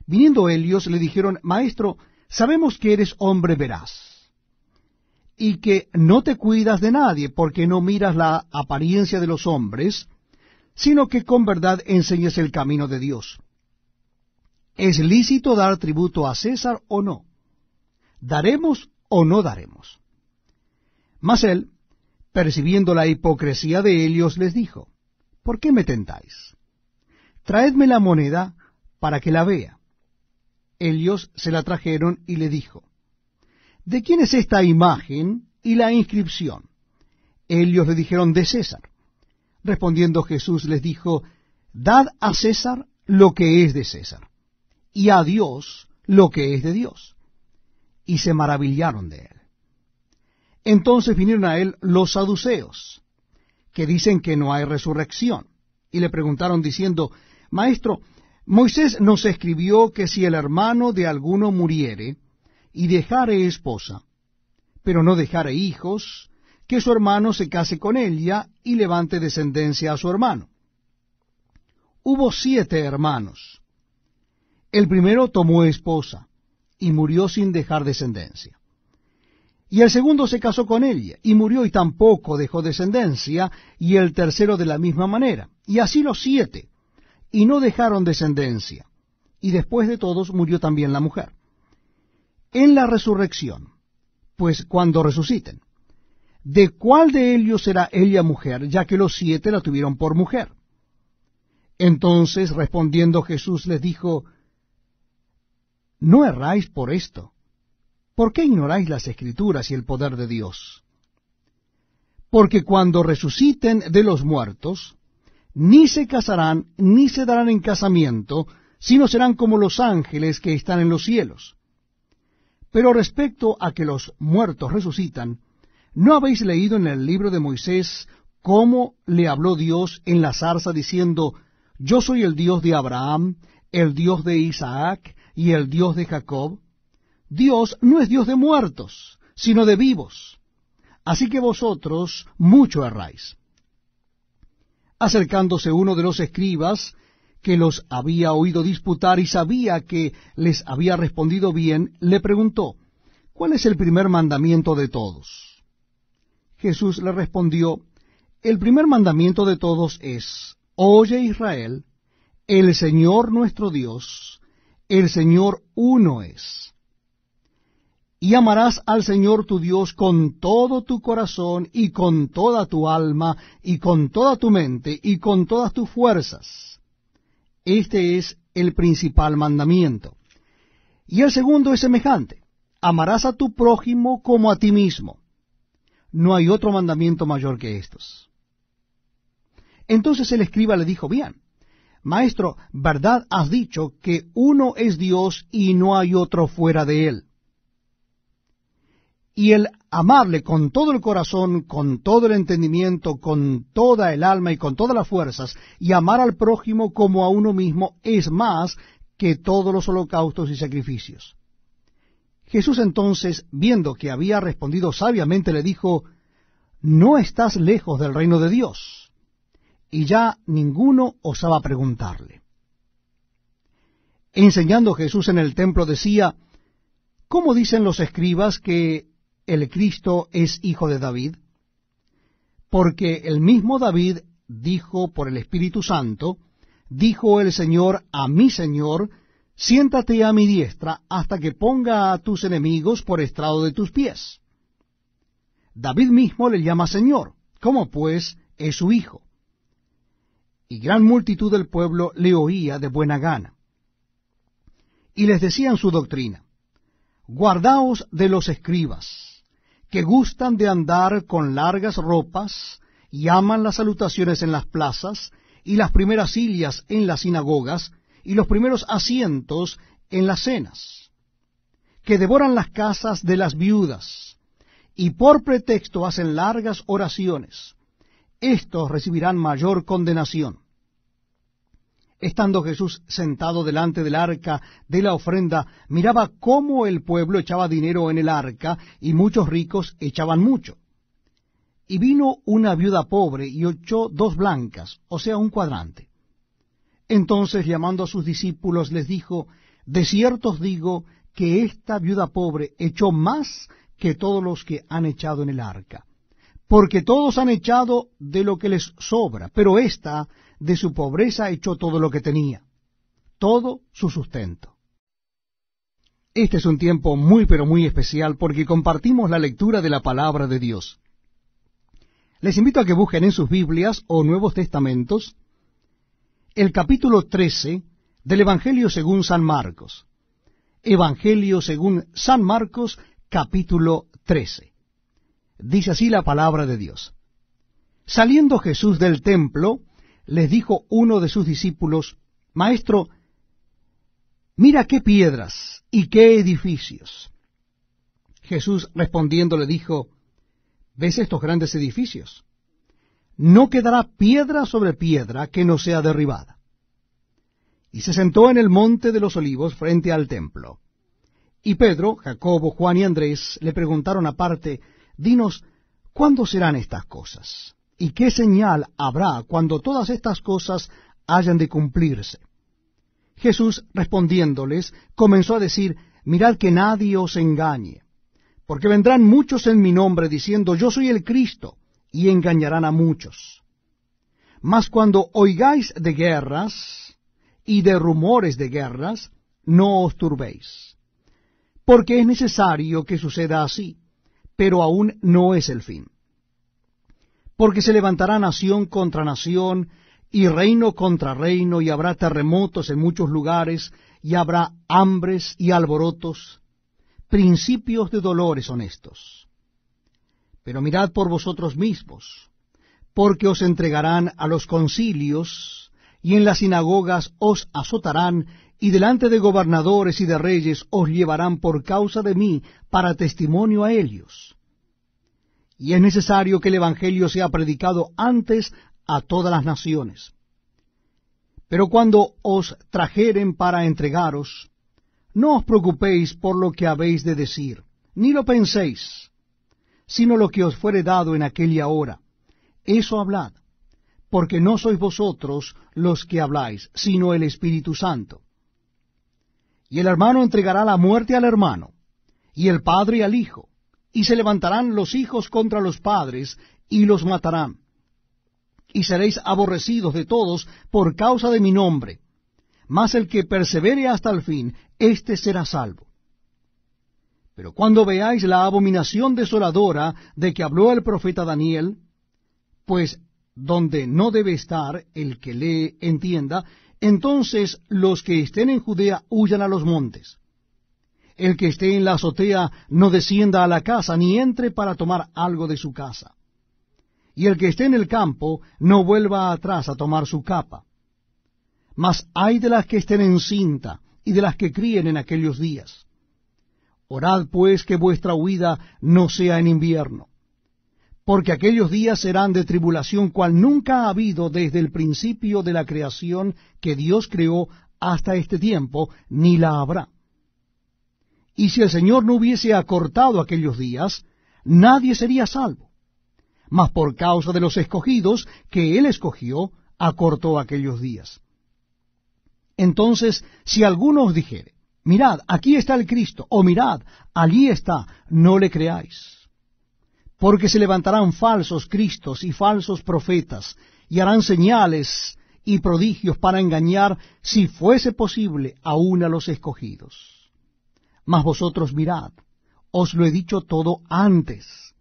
Viniendo ellos le dijeron, Maestro, sabemos que eres hombre veraz, y que no te cuidas de nadie, porque no miras la apariencia de los hombres, sino que con verdad enseñas el camino de Dios. ¿Es lícito dar tributo a César o no? ¿Daremos o no daremos? Mas él, percibiendo la hipocresía de ellos, les dijo, ¿por qué me tentáis? Traedme la moneda para que la vea. Ellos se la trajeron y le dijo, ¿de quién es esta imagen y la inscripción? Ellos le dijeron, de César. Respondiendo Jesús les dijo, dad a César lo que es de César, y a Dios lo que es de Dios. Y se maravillaron de él. Entonces vinieron a él los saduceos, que dicen que no hay resurrección, y le preguntaron diciendo, Maestro, Moisés nos escribió que si el hermano de alguno muriere y dejare esposa, pero no dejare hijos, que su hermano se case con ella y levante descendencia a su hermano. Hubo 7 hermanos. El primero tomó esposa y murió sin dejar descendencia. Y el segundo se casó con ella, y murió, y tampoco dejó descendencia, y el tercero de la misma manera. Y así los 7, y no dejaron descendencia. Y después de todos murió también la mujer. En la resurrección, pues cuando resuciten, ¿de cuál de ellos será ella mujer, ya que los 7 la tuvieron por mujer? Entonces, respondiendo Jesús, les dijo, no erráis por esto. ¿Por qué ignoráis las Escrituras y el poder de Dios? Porque cuando resuciten de los muertos, ni se casarán, ni se darán en casamiento, sino serán como los ángeles que están en los cielos. Pero respecto a que los muertos resucitan, ¿no habéis leído en el libro de Moisés cómo le habló Dios en la zarza diciendo, yo soy el Dios de Abraham, el Dios de Isaac y el Dios de Jacob? Dios no es Dios de muertos, sino de vivos. Así que vosotros mucho erráis. Acercándose uno de los escribas, que los había oído disputar y sabía que les había respondido bien, le preguntó, ¿cuál es el primer mandamiento de todos? Jesús le respondió, el primer mandamiento de todos es, oye Israel, el Señor nuestro Dios, el Señor uno es. Y amarás al Señor tu Dios con todo tu corazón y con toda tu alma y con toda tu mente y con todas tus fuerzas. Este es el principal mandamiento. Y el segundo es semejante. Amarás a tu prójimo como a ti mismo. No hay otro mandamiento mayor que estos. Entonces el escriba le dijo, bien, Maestro, verdad has dicho que uno es Dios y no hay otro fuera de él. Y el amarle con todo el corazón, con todo el entendimiento, con toda el alma y con todas las fuerzas, y amar al prójimo como a uno mismo, es más que todos los holocaustos y sacrificios. Jesús entonces, viendo que había respondido sabiamente, le dijo, no estás lejos del reino de Dios. Y ya ninguno osaba preguntarle. Enseñando Jesús en el templo decía, ¿cómo dicen los escribas que el Cristo es hijo de David? Porque el mismo David dijo por el Espíritu Santo, dijo el Señor a mi Señor, siéntate a mi diestra hasta que ponga a tus enemigos por estrado de tus pies. David mismo le llama Señor, ¿cómo pues es su hijo? Y gran multitud del pueblo le oía de buena gana. Y les decían su doctrina, guardaos de los escribas, que gustan de andar con largas ropas, y aman las salutaciones en las plazas, y las primeras sillas en las sinagogas, y los primeros asientos en las cenas, que devoran las casas de las viudas, y por pretexto hacen largas oraciones. Estos recibirán mayor condenación. Estando Jesús sentado delante del arca de la ofrenda, miraba cómo el pueblo echaba dinero en el arca, y muchos ricos echaban mucho. Y vino una viuda pobre y echó 2 blancas, o sea, un cuadrante. Entonces, llamando a sus discípulos, les dijo, de cierto os digo que esta viuda pobre echó más que todos los que han echado en el arca. Porque todos han echado de lo que les sobra, pero ésta de su pobreza echó todo lo que tenía, todo su sustento. Este es un tiempo muy pero muy especial porque compartimos la lectura de la palabra de Dios. Les invito a que busquen en sus Biblias o Nuevos Testamentos el capítulo 13 del Evangelio según San Marcos. Evangelio según San Marcos, capítulo 13. Dice así la palabra de Dios. Saliendo Jesús del templo, les dijo uno de sus discípulos, Maestro, mira qué piedras y qué edificios. Jesús respondiendo le dijo, ¿ves estos grandes edificios? No quedará piedra sobre piedra que no sea derribada. Y se sentó en el monte de los olivos frente al templo. Y Pedro, Jacobo, Juan y Andrés le preguntaron aparte, dinos, ¿cuándo serán estas cosas? ¿Y qué señal habrá cuando todas estas cosas hayan de cumplirse? Jesús, respondiéndoles, comenzó a decir, mirad que nadie os engañe, Porque vendrán muchos en mi nombre, diciendo, yo soy el Cristo, y engañarán a muchos. Mas cuando oigáis de guerras y de rumores de guerras, no os turbéis, porque es necesario que suceda así, pero aún no es el fin. Porque se levantará nación contra nación, y reino contra reino, y habrá terremotos en muchos lugares, y habrá hambres y alborotos, principios de dolores son estos. Pero mirad por vosotros mismos, porque os entregarán a los concilios, y en las sinagogas os azotarán, y delante de gobernadores y de reyes os llevarán por causa de mí para testimonio a ellos. Y es necesario que el Evangelio sea predicado antes a todas las naciones. Pero cuando os trajeren para entregaros, no os preocupéis por lo que habéis de decir, ni lo penséis, sino lo que os fuere dado en aquella hora. Eso hablad, porque no sois vosotros los que habláis, sino el Espíritu Santo. Y el hermano entregará la muerte al hermano, y el padre al hijo, y se levantarán los hijos contra los padres, y los matarán. Y seréis aborrecidos de todos por causa de mi nombre, mas el que persevere hasta el fin, éste será salvo. Pero cuando veáis la abominación desoladora de que habló el profeta Daniel, pues donde no debe estar el que lee entienda, entonces los que estén en Judea huyan a los montes. El que esté en la azotea no descienda a la casa, ni entre para tomar algo de su casa. Y el que esté en el campo no vuelva atrás a tomar su capa. Mas ay de las que estén encinta y de las que críen en aquellos días. Orad pues que vuestra huida no sea en invierno, porque aquellos días serán de tribulación cual nunca ha habido desde el principio de la creación que Dios creó hasta este tiempo, ni la habrá. Y si el Señor no hubiese acortado aquellos días, nadie sería salvo. Mas por causa de los escogidos que Él escogió, acortó aquellos días. Entonces, si alguno os dijere, mirad, aquí está el Cristo, o mirad, allí está, no le creáis. Porque se levantarán falsos Cristos y falsos profetas, y harán señales y prodigios para engañar, si fuese posible, aún a los escogidos. Mas vosotros mirad, os lo he dicho todo antes.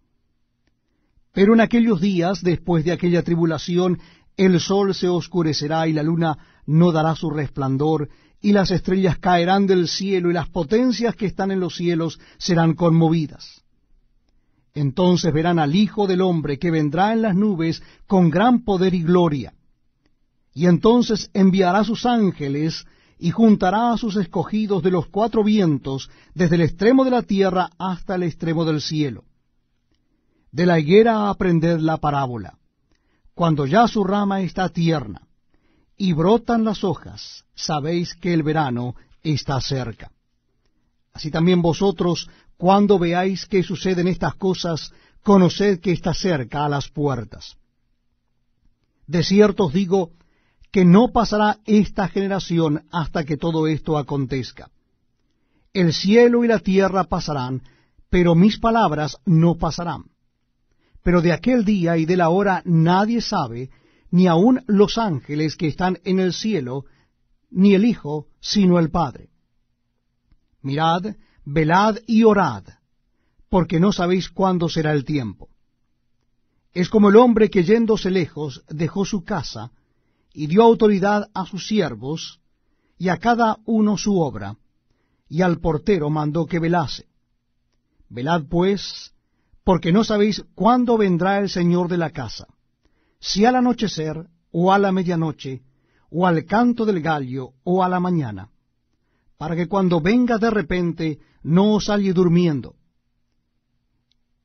Pero en aquellos días, después de aquella tribulación, el sol se oscurecerá y la luna no dará su resplandor, y las estrellas caerán del cielo, y las potencias que están en los cielos serán conmovidas. Entonces verán al Hijo del Hombre que vendrá en las nubes con gran poder y gloria. Y entonces enviará sus ángeles y juntará a sus escogidos de los cuatro vientos, desde el extremo de la tierra hasta el extremo del cielo. De la higuera aprended la parábola. Cuando ya su rama está tierna y brotan las hojas, sabéis que el verano está cerca. Así también vosotros, cuando veáis que suceden estas cosas, conoced que está cerca a las puertas. De cierto os digo que no pasará esta generación hasta que todo esto acontezca. El cielo y la tierra pasarán, pero mis palabras no pasarán. Pero de aquel día y de la hora nadie sabe, ni aun los ángeles que están en el cielo, ni el Hijo, sino el Padre. Mirad, velad y orad, porque no sabéis cuándo será el tiempo. Es como el hombre que yéndose lejos dejó su casa, y dio autoridad a sus siervos, y a cada uno su obra, y al portero mandó que velase. Velad pues, porque no sabéis cuándo vendrá el Señor de la casa, si al anochecer, o a la medianoche, o al canto del gallo, o a la mañana, para que cuando venga de repente no os halle durmiendo.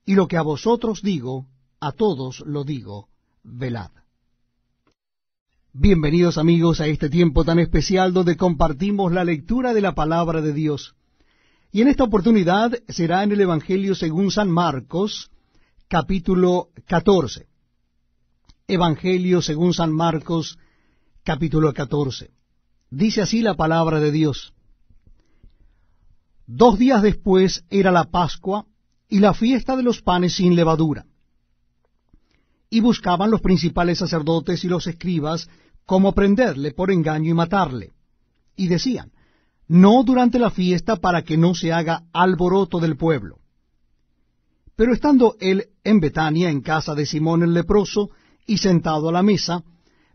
Y lo que a vosotros digo, a todos lo digo, velad. Bienvenidos amigos a este tiempo tan especial donde compartimos la lectura de la palabra de Dios. Y en esta oportunidad será en el Evangelio según San Marcos, capítulo 14. Evangelio según San Marcos, capítulo 14. Dice así la palabra de Dios. 2 días después era la Pascua, y la fiesta de los panes sin levadura. Y buscaban los principales sacerdotes y los escribas cómo prenderle por engaño y matarle. Y decían, no durante la fiesta, para que no se haga alboroto del pueblo. Pero estando él en Betania, en casa de Simón el leproso, y sentado a la mesa,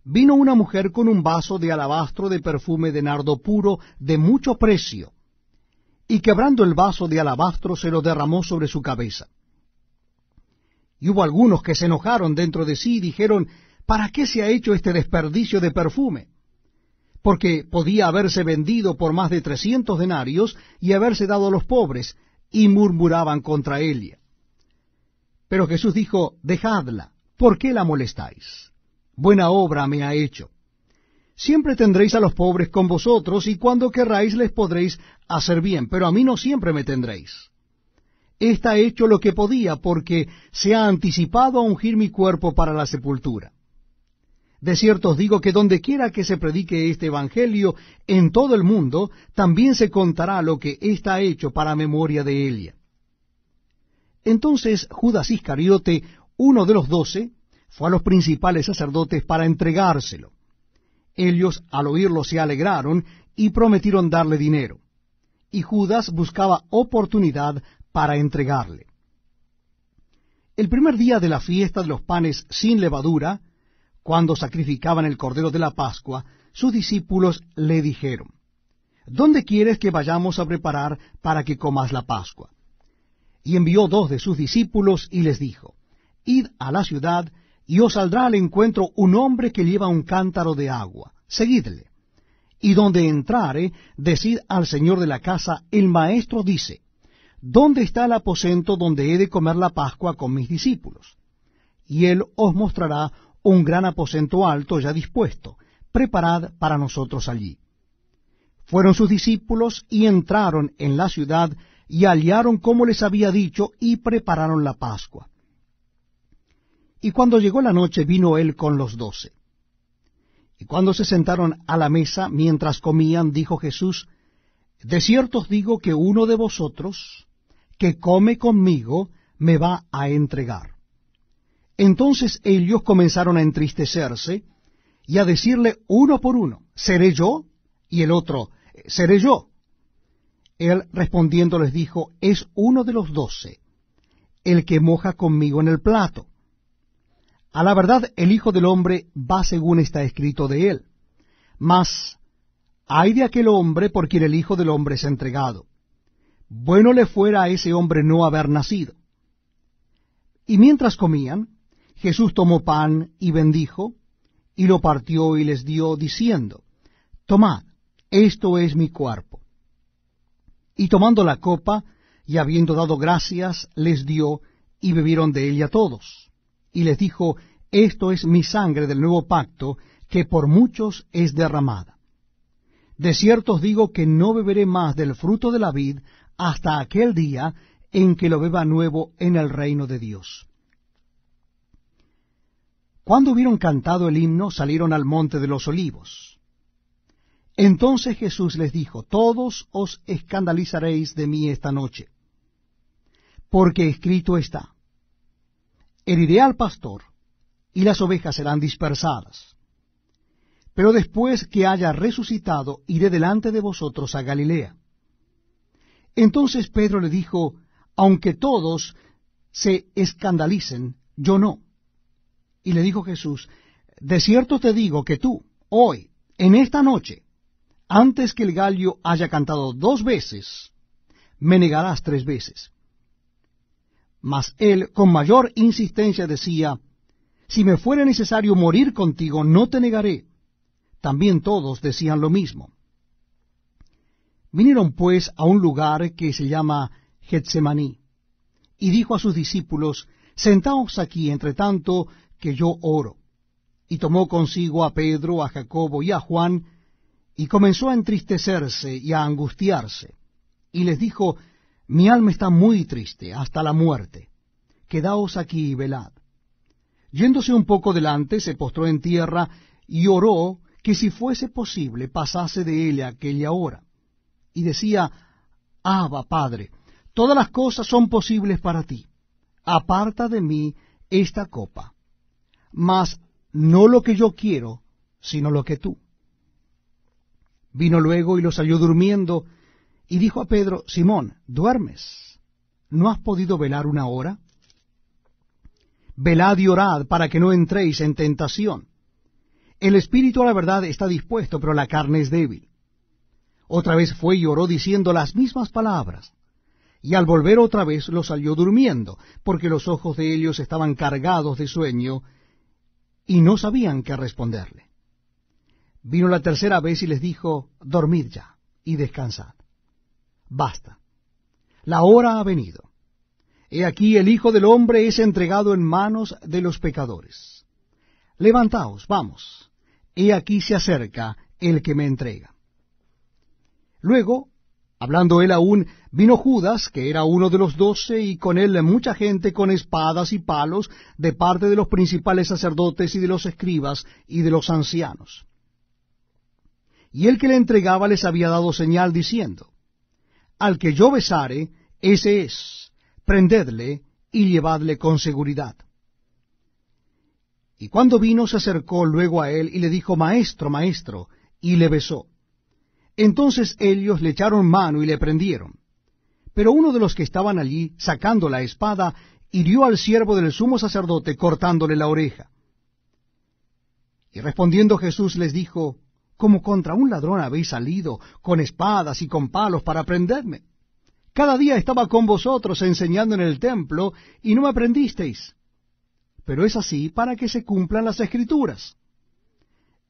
vino una mujer con un vaso de alabastro de perfume de nardo puro de mucho precio, y quebrando el vaso de alabastro se lo derramó sobre su cabeza. Y hubo algunos que se enojaron dentro de sí y dijeron, ¿para qué se ha hecho este desperdicio de perfume? Porque podía haberse vendido por más de 300 denarios y haberse dado a los pobres, y murmuraban contra ella. Pero Jesús dijo, dejadla, ¿por qué la molestáis? Buena obra me ha hecho. Siempre tendréis a los pobres con vosotros, y cuando querráis les podréis hacer bien, pero a mí no siempre me tendréis. Ésta ha hecho lo que podía, porque se ha anticipado a ungir mi cuerpo para la sepultura. De cierto os digo que donde quiera que se predique este evangelio en todo el mundo, también se contará lo que ésta ha hecho para memoria de ella. Entonces Judas Iscariote, uno de los 12, fue a los principales sacerdotes para entregárselo. Ellos, al oírlo, se alegraron y prometieron darle dinero. Y Judas buscaba oportunidad para entregarle. El primer día de la fiesta de los panes sin levadura, cuando sacrificaban el cordero de la Pascua, sus discípulos le dijeron, ¿dónde quieres que vayamos a preparar para que comas la Pascua? Y envió 2 de sus discípulos y les dijo, id a la ciudad, y os saldrá al encuentro un hombre que lleva un cántaro de agua. Seguidle. Y donde entrare, decid al señor de la casa, el maestro dice, ¿dónde está el aposento donde he de comer la Pascua con mis discípulos? Y él os mostrará un gran aposento alto ya dispuesto, preparad para nosotros allí. Fueron sus discípulos y entraron en la ciudad y hallaron como les había dicho y prepararon la Pascua. Y cuando llegó la noche vino él con los 12. Y cuando se sentaron a la mesa mientras comían, dijo Jesús, de cierto os digo que uno de vosotros que come conmigo me va a entregar. Entonces ellos comenzaron a entristecerse y a decirle uno por uno, ¿seré yo? Y el otro, ¿seré yo? Él respondiendo les dijo, es uno de los 12, el que moja conmigo en el plato. A la verdad, el Hijo del Hombre va según está escrito de él. Mas, ay de aquel hombre por quien el Hijo del Hombre es entregado. Bueno le fuera a ese hombre no haber nacido. Y mientras comían, Jesús tomó pan y bendijo, y lo partió y les dio, diciendo, tomad, esto es mi cuerpo. Y tomando la copa, y habiendo dado gracias, les dio, y bebieron de ella todos. Y les dijo, esto es mi sangre del nuevo pacto, que por muchos es derramada. De cierto os digo que no beberé más del fruto de la vid hasta aquel día en que lo beba nuevo en el reino de Dios. Cuando hubieron cantado el himno, salieron al monte de los olivos. Entonces Jesús les dijo, todos os escandalizaréis de mí esta noche, porque escrito está, heriré al pastor, y las ovejas serán dispersadas. Pero después que haya resucitado, iré delante de vosotros a Galilea. Entonces Pedro le dijo, aunque todos se escandalicen, yo no. Y le dijo Jesús, de cierto te digo que tú, hoy, en esta noche, antes que el gallo haya cantado 2 veces, me negarás 3 veces. Mas él con mayor insistencia decía, si me fuera necesario morir contigo, no te negaré. También todos decían lo mismo. Vinieron pues a un lugar que se llama Getsemaní, y dijo a sus discípulos, sentaos aquí entre tanto que yo oro. Y tomó consigo a Pedro, a Jacobo y a Juan, y comenzó a entristecerse y a angustiarse. Y les dijo, mi alma está muy triste, hasta la muerte. Quedaos aquí y velad. Yéndose un poco delante, se postró en tierra y oró que si fuese posible pasase de él aquella hora. Y decía, Abba, Padre, todas las cosas son posibles para ti. Aparta de mí esta copa, mas no lo que yo quiero, sino lo que tú. Vino luego y los halló durmiendo, y dijo a Pedro: Simón, ¿duermes? ¿No has podido velar una hora? Velad y orad para que no entréis en tentación. El espíritu a la verdad está dispuesto, pero la carne es débil. Otra vez fue y oró diciendo las mismas palabras. Y al volver otra vez los halló durmiendo, porque los ojos de ellos estaban cargados de sueño, y no sabían qué responderle. Vino la tercera vez y les dijo: dormid ya, y descansad. Basta, la hora ha venido. He aquí el Hijo del Hombre es entregado en manos de los pecadores. Levantaos, vamos, he aquí se acerca el que me entrega. Luego, hablando él aún, vino Judas, que era uno de los 12, y con él mucha gente con espadas y palos, de parte de los principales sacerdotes y de los escribas y de los ancianos. Y el que le entregaba les había dado señal, diciendo: al que yo besare, ese es, prendedle y llevadle con seguridad. Y cuando vino, se acercó luego a él y le dijo: Maestro, maestro, y le besó. Entonces ellos le echaron mano y le prendieron. Pero uno de los que estaban allí, sacando la espada, hirió al siervo del sumo sacerdote, cortándole la oreja. Y respondiendo Jesús les dijo: como contra un ladrón habéis salido, con espadas y con palos para prenderme. Cada día estaba con vosotros enseñando en el templo, y no me prendisteis. Pero es así para que se cumplan las Escrituras.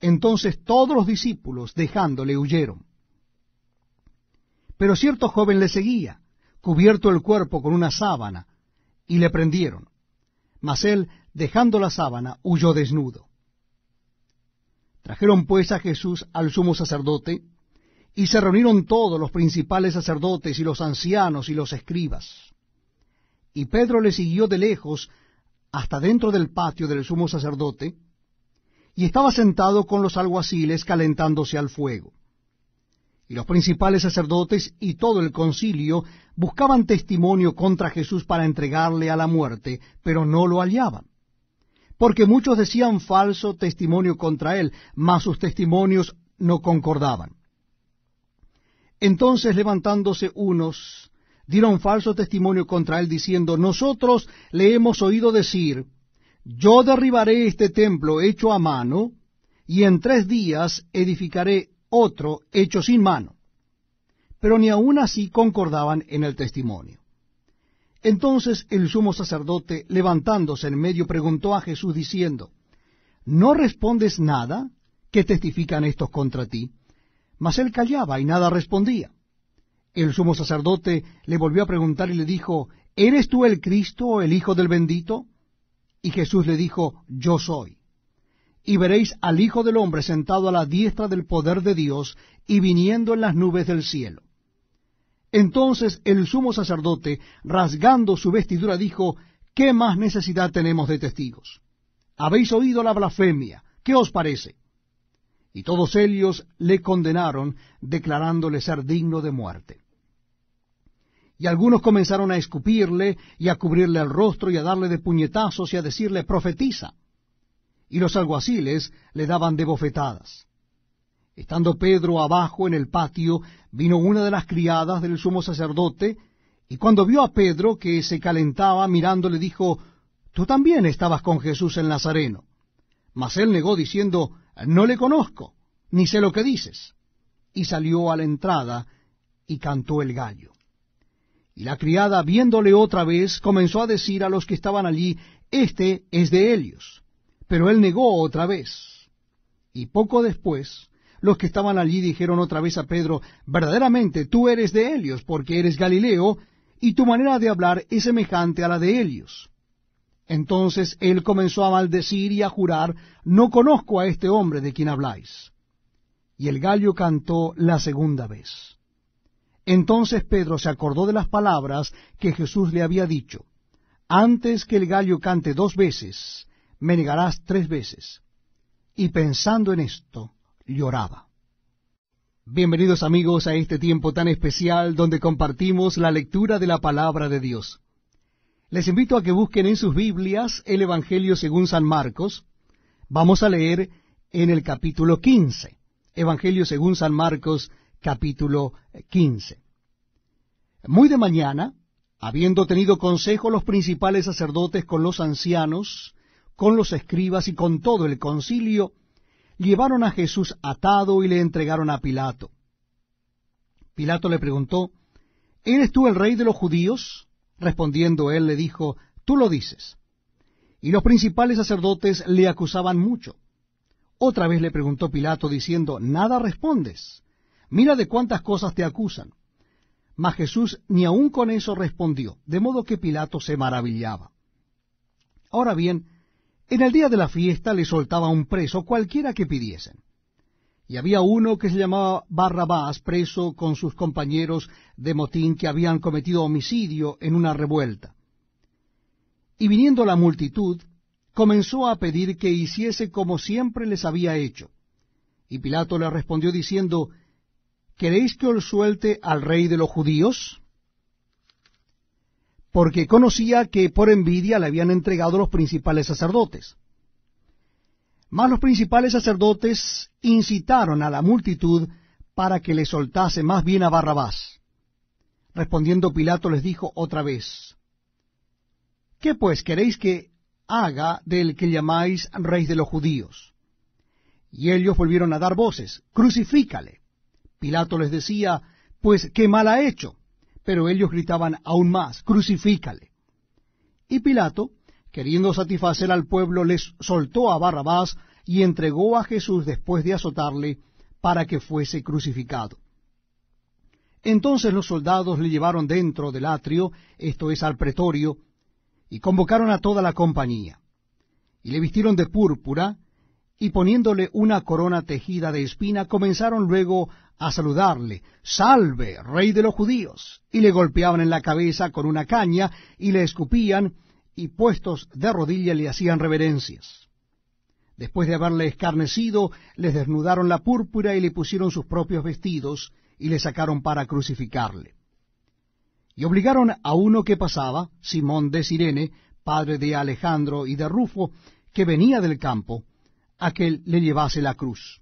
Entonces todos los discípulos, dejándole, huyeron. Pero cierto joven le seguía, cubierto el cuerpo con una sábana, y le prendieron. Mas él, dejando la sábana, huyó desnudo. Trajeron pues a Jesús al sumo sacerdote, y se reunieron todos los principales sacerdotes y los ancianos y los escribas. Y Pedro le siguió de lejos hasta dentro del patio del sumo sacerdote, y estaba sentado con los alguaciles calentándose al fuego. Y los principales sacerdotes y todo el concilio buscaban testimonio contra Jesús para entregarle a la muerte, pero no lo hallaban. Porque muchos decían falso testimonio contra él, mas sus testimonios no concordaban. Entonces, levantándose unos, dieron falso testimonio contra él, diciendo: nosotros le hemos oído decir: yo derribaré este templo hecho a mano, y en 3 días edificaré otro hecho sin mano. Pero ni aun así concordaban en el testimonio. Entonces el sumo sacerdote, levantándose en medio, preguntó a Jesús diciendo: ¿no respondes nada? ¿Qué testifican estos contra ti? Mas él callaba y nada respondía. El sumo sacerdote le volvió a preguntar y le dijo: ¿eres tú el Cristo, el Hijo del Bendito? Y Jesús le dijo: yo soy. Y veréis al Hijo del Hombre sentado a la diestra del poder de Dios, y viniendo en las nubes del cielo. Entonces el sumo sacerdote, rasgando su vestidura, dijo: ¿qué más necesidad tenemos de testigos? Habéis oído la blasfemia, ¿qué os parece? Y todos ellos le condenaron, declarándole ser digno de muerte. Y algunos comenzaron a escupirle, y a cubrirle el rostro, y a darle de puñetazos, y a decirle: profetiza. Y los alguaciles le daban de bofetadas. Estando Pedro abajo en el patio, vino una de las criadas del sumo sacerdote, y cuando vio a Pedro que se calentaba mirando, le dijo: tú también estabas con Jesús el Nazareno. Mas él negó, diciendo: no le conozco, ni sé lo que dices. Y salió a la entrada, y cantó el gallo. Y la criada, viéndole otra vez, comenzó a decir a los que estaban allí: este es de ellos. Pero él negó otra vez. Y poco después, los que estaban allí dijeron otra vez a Pedro: verdaderamente tú eres de ellos, porque eres Galileo, y tu manera de hablar es semejante a la de ellos. Entonces él comenzó a maldecir y a jurar: no conozco a este hombre de quien habláis. Y el gallo cantó la segunda vez. Entonces Pedro se acordó de las palabras que Jesús le había dicho: antes que el gallo cante 2 veces, me negarás 3 veces. Y pensando en esto, lloraba. Bienvenidos amigos a este tiempo tan especial donde compartimos la lectura de la palabra de Dios. Les invito a que busquen en sus Biblias el Evangelio según San Marcos. Vamos a leer en el capítulo 15. Evangelio según San Marcos, capítulo 15. Muy de mañana, habiendo tenido consejo los principales sacerdotes con los ancianos, con los escribas y con todo el concilio, llevaron a Jesús atado y le entregaron a Pilato. Pilato le preguntó, ¿eres tú el rey de los judíos? Respondiendo él le dijo, tú lo dices. Y los principales sacerdotes le acusaban mucho. Otra vez le preguntó Pilato diciendo, ¿nada respondes? Mira de cuántas cosas te acusan. Mas Jesús ni aun con eso respondió, de modo que Pilato se maravillaba. Ahora bien, en el día de la fiesta le soltaba un preso cualquiera que pidiesen. Y había uno que se llamaba Barrabás, preso con sus compañeros de motín que habían cometido homicidio en una revuelta. Y viniendo la multitud, comenzó a pedir que hiciese como siempre les había hecho. Y Pilato le respondió diciendo, ¿queréis que os suelte al rey de los judíos? Porque conocía que por envidia le habían entregado los principales sacerdotes. Mas los principales sacerdotes incitaron a la multitud para que le soltase más bien a Barrabás. Respondiendo Pilato les dijo otra vez, ¿qué pues queréis que haga del que llamáis rey de los judíos? Y ellos volvieron a dar voces, crucifícale. Pilato les decía, pues qué mal ha hecho. Pero ellos gritaban aún más, crucifícale. Y Pilato, queriendo satisfacer al pueblo, les soltó a Barrabás y entregó a Jesús después de azotarle para que fuese crucificado. Entonces los soldados le llevaron dentro del atrio, esto es al pretorio, y convocaron a toda la compañía. Y le vistieron de púrpura, y poniéndole una corona tejida de espina, comenzaron luego a saludarle, «Salve, rey de los judíos», y le golpeaban en la cabeza con una caña, y le escupían, y puestos de rodillas le hacían reverencias. Después de haberle escarnecido, les desnudaron la púrpura y le pusieron sus propios vestidos, y le sacaron para crucificarle. Y obligaron a uno que pasaba, Simón de Cirene, padre de Alejandro y de Rufo, que venía del campo, a que le llevase la cruz.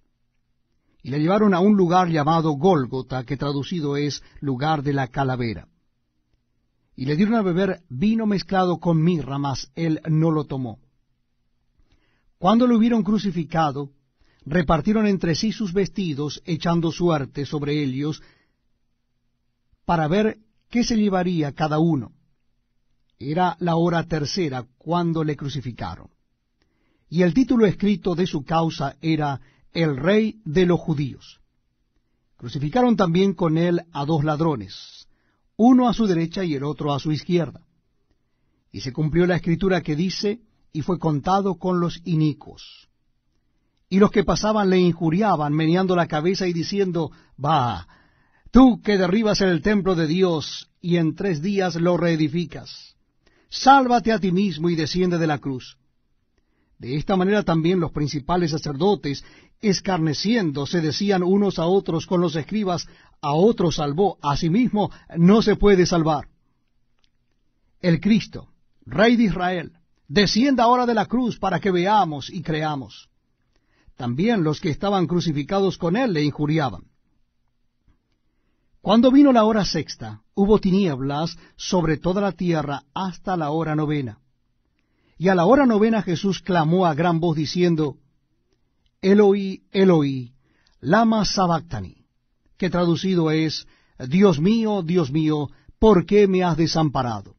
Y le llevaron a un lugar llamado Gólgota, que traducido es lugar de la calavera. Y le dieron a beber vino mezclado con mirra, mas él no lo tomó. Cuando lo hubieron crucificado, repartieron entre sí sus vestidos, echando suerte sobre ellos, para ver qué se llevaría cada uno. Era la hora tercera cuando le crucificaron. Y el título escrito de su causa era el rey de los judíos. Crucificaron también con él a dos ladrones, uno a su derecha y el otro a su izquierda. Y se cumplió la escritura que dice, y fue contado con los inicuos. Y los que pasaban le injuriaban, meneando la cabeza y diciendo, «Va, tú que derribas el templo de Dios, y en 3 días lo reedificas, sálvate a ti mismo y desciende de la cruz». De esta manera también los principales sacerdotes, escarneciendo, se decían unos a otros con los escribas, a otro salvó, a sí mismo no se puede salvar. El Cristo, Rey de Israel, descienda ahora de la cruz para que veamos y creamos. También los que estaban crucificados con él le injuriaban. Cuando vino la hora sexta, hubo tinieblas sobre toda la tierra hasta la hora 9. Y a la hora 9 Jesús clamó a gran voz diciendo, Eloi, Eloi, lama sabactani, que traducido es, Dios mío, ¿por qué me has desamparado?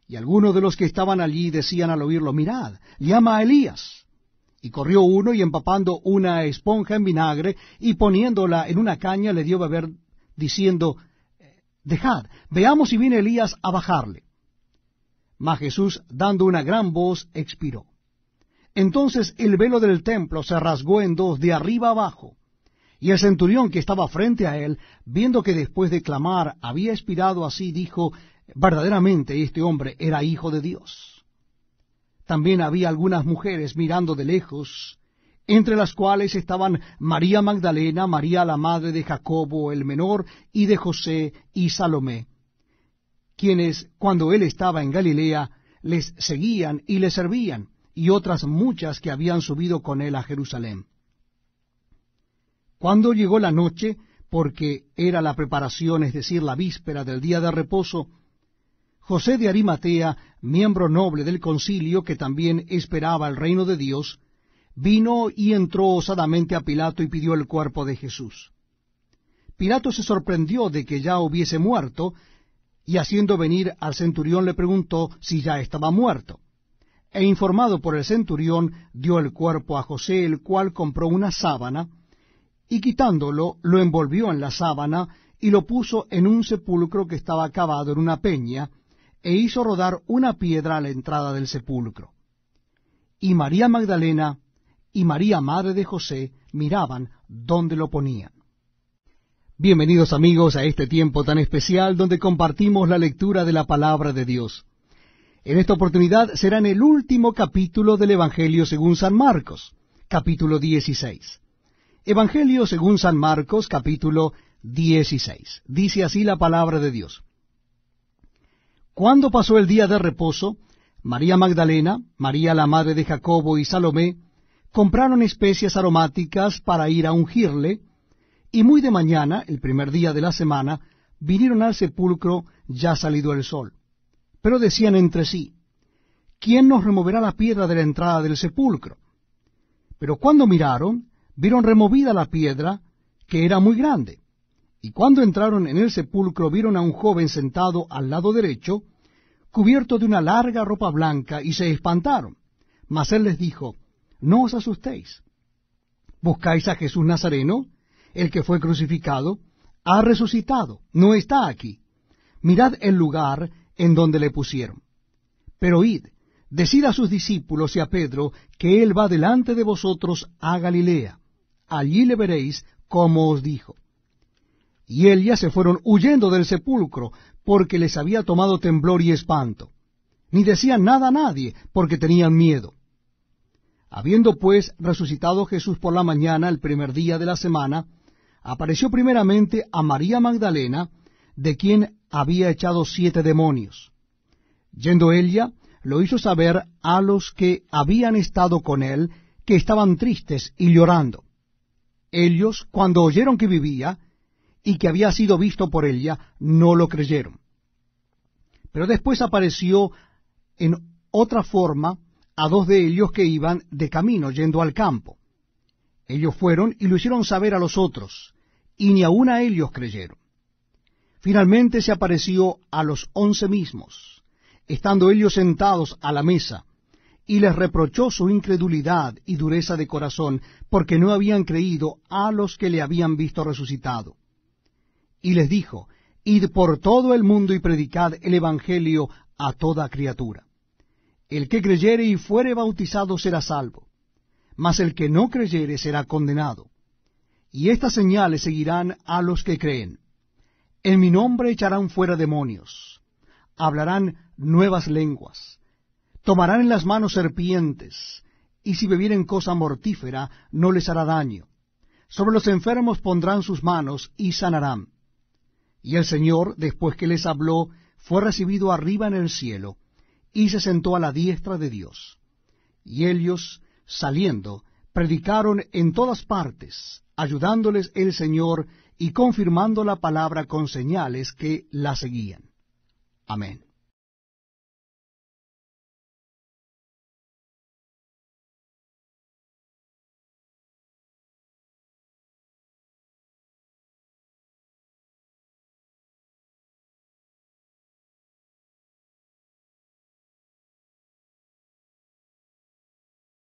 Y algunos de los que estaban allí decían al oírlo, mirad, llama a Elías. Y corrió uno y empapando una esponja en vinagre y poniéndola en una caña le dio a beber, diciendo, dejad, veamos si viene Elías a bajarle. Mas Jesús, dando una gran voz, expiró. Entonces el velo del templo se rasgó en dos, de arriba abajo. Y el centurión que estaba frente a él, viendo que después de clamar había expirado así, dijo, verdaderamente este hombre era hijo de Dios. También había algunas mujeres mirando de lejos, entre las cuales estaban María Magdalena, María la madre de Jacobo el menor, y de José y Salomé, quienes, cuando él estaba en Galilea, les seguían y le servían, y otras muchas que habían subido con él a Jerusalén. Cuando llegó la noche, porque era la preparación, es decir, la víspera del día de reposo, José de Arimatea, miembro noble del concilio, que también esperaba el reino de Dios, vino y entró osadamente a Pilato y pidió el cuerpo de Jesús. Pilato se sorprendió de que ya hubiese muerto, y haciendo venir al centurión le preguntó si ya estaba muerto. E informado por el centurión, dio el cuerpo a José, el cual compró una sábana, y quitándolo, lo envolvió en la sábana, y lo puso en un sepulcro que estaba cavado en una peña, e hizo rodar una piedra a la entrada del sepulcro. Y María Magdalena y María madre de José miraban dónde lo ponían. Bienvenidos amigos a este tiempo tan especial donde compartimos la lectura de la palabra de Dios. En esta oportunidad será en el último capítulo del Evangelio según San Marcos, capítulo 16. Evangelio según San Marcos, capítulo 16. Dice así la palabra de Dios. Cuando pasó el día de reposo, María Magdalena, María la madre de Jacobo y Salomé compraron especias aromáticas para ir a ungirle, y muy de mañana, el primer día de la semana, vinieron al sepulcro ya salido el sol. Pero decían entre sí, ¿quién nos removerá la piedra de la entrada del sepulcro? Pero cuando miraron, vieron removida la piedra, que era muy grande. Y cuando entraron en el sepulcro, vieron a un joven sentado al lado derecho, cubierto de una larga ropa blanca, y se espantaron. Mas él les dijo, no os asustéis. ¿Buscáis a Jesús Nazareno, el que fue crucificado? Ha resucitado, no está aquí. Mirad el lugar en donde le pusieron. Pero id, decid a sus discípulos y a Pedro que él va delante de vosotros a Galilea. Allí le veréis como os dijo. Y ellas se fueron huyendo del sepulcro, porque les había tomado temblor y espanto. Ni decían nada a nadie, porque tenían miedo. Habiendo pues resucitado Jesús por la mañana, el primer día de la semana, apareció primeramente a María Magdalena, de quien había echado 7 demonios. Yendo ella, lo hizo saber a los que habían estado con él, que estaban tristes y llorando. Ellos, cuando oyeron que vivía, y que había sido visto por ella, no lo creyeron. Pero después apareció en otra forma a 2 de ellos que iban de camino yendo al campo. Ellos fueron y lo hicieron saber a los otros, y ni aun a ellos creyeron. Finalmente se apareció a los 11 mismos, estando ellos sentados a la mesa, y les reprochó su incredulidad y dureza de corazón, porque no habían creído a los que le habían visto resucitado. Y les dijo, id por todo el mundo y predicad el Evangelio a toda criatura. El que creyere y fuere bautizado será salvo, mas el que no creyere será condenado. Y estas señales seguirán a los que creen. En mi nombre echarán fuera demonios, hablarán nuevas lenguas, tomarán en las manos serpientes, y si bebieren cosa mortífera no les hará daño. Sobre los enfermos pondrán sus manos y sanarán. Y el Señor, después que les habló, fue recibido arriba en el cielo, y se sentó a la diestra de Dios. Y ellos, saliendo, predicaron en todas partes, ayudándoles el Señor y confirmando la palabra con señales que la seguían. Amén.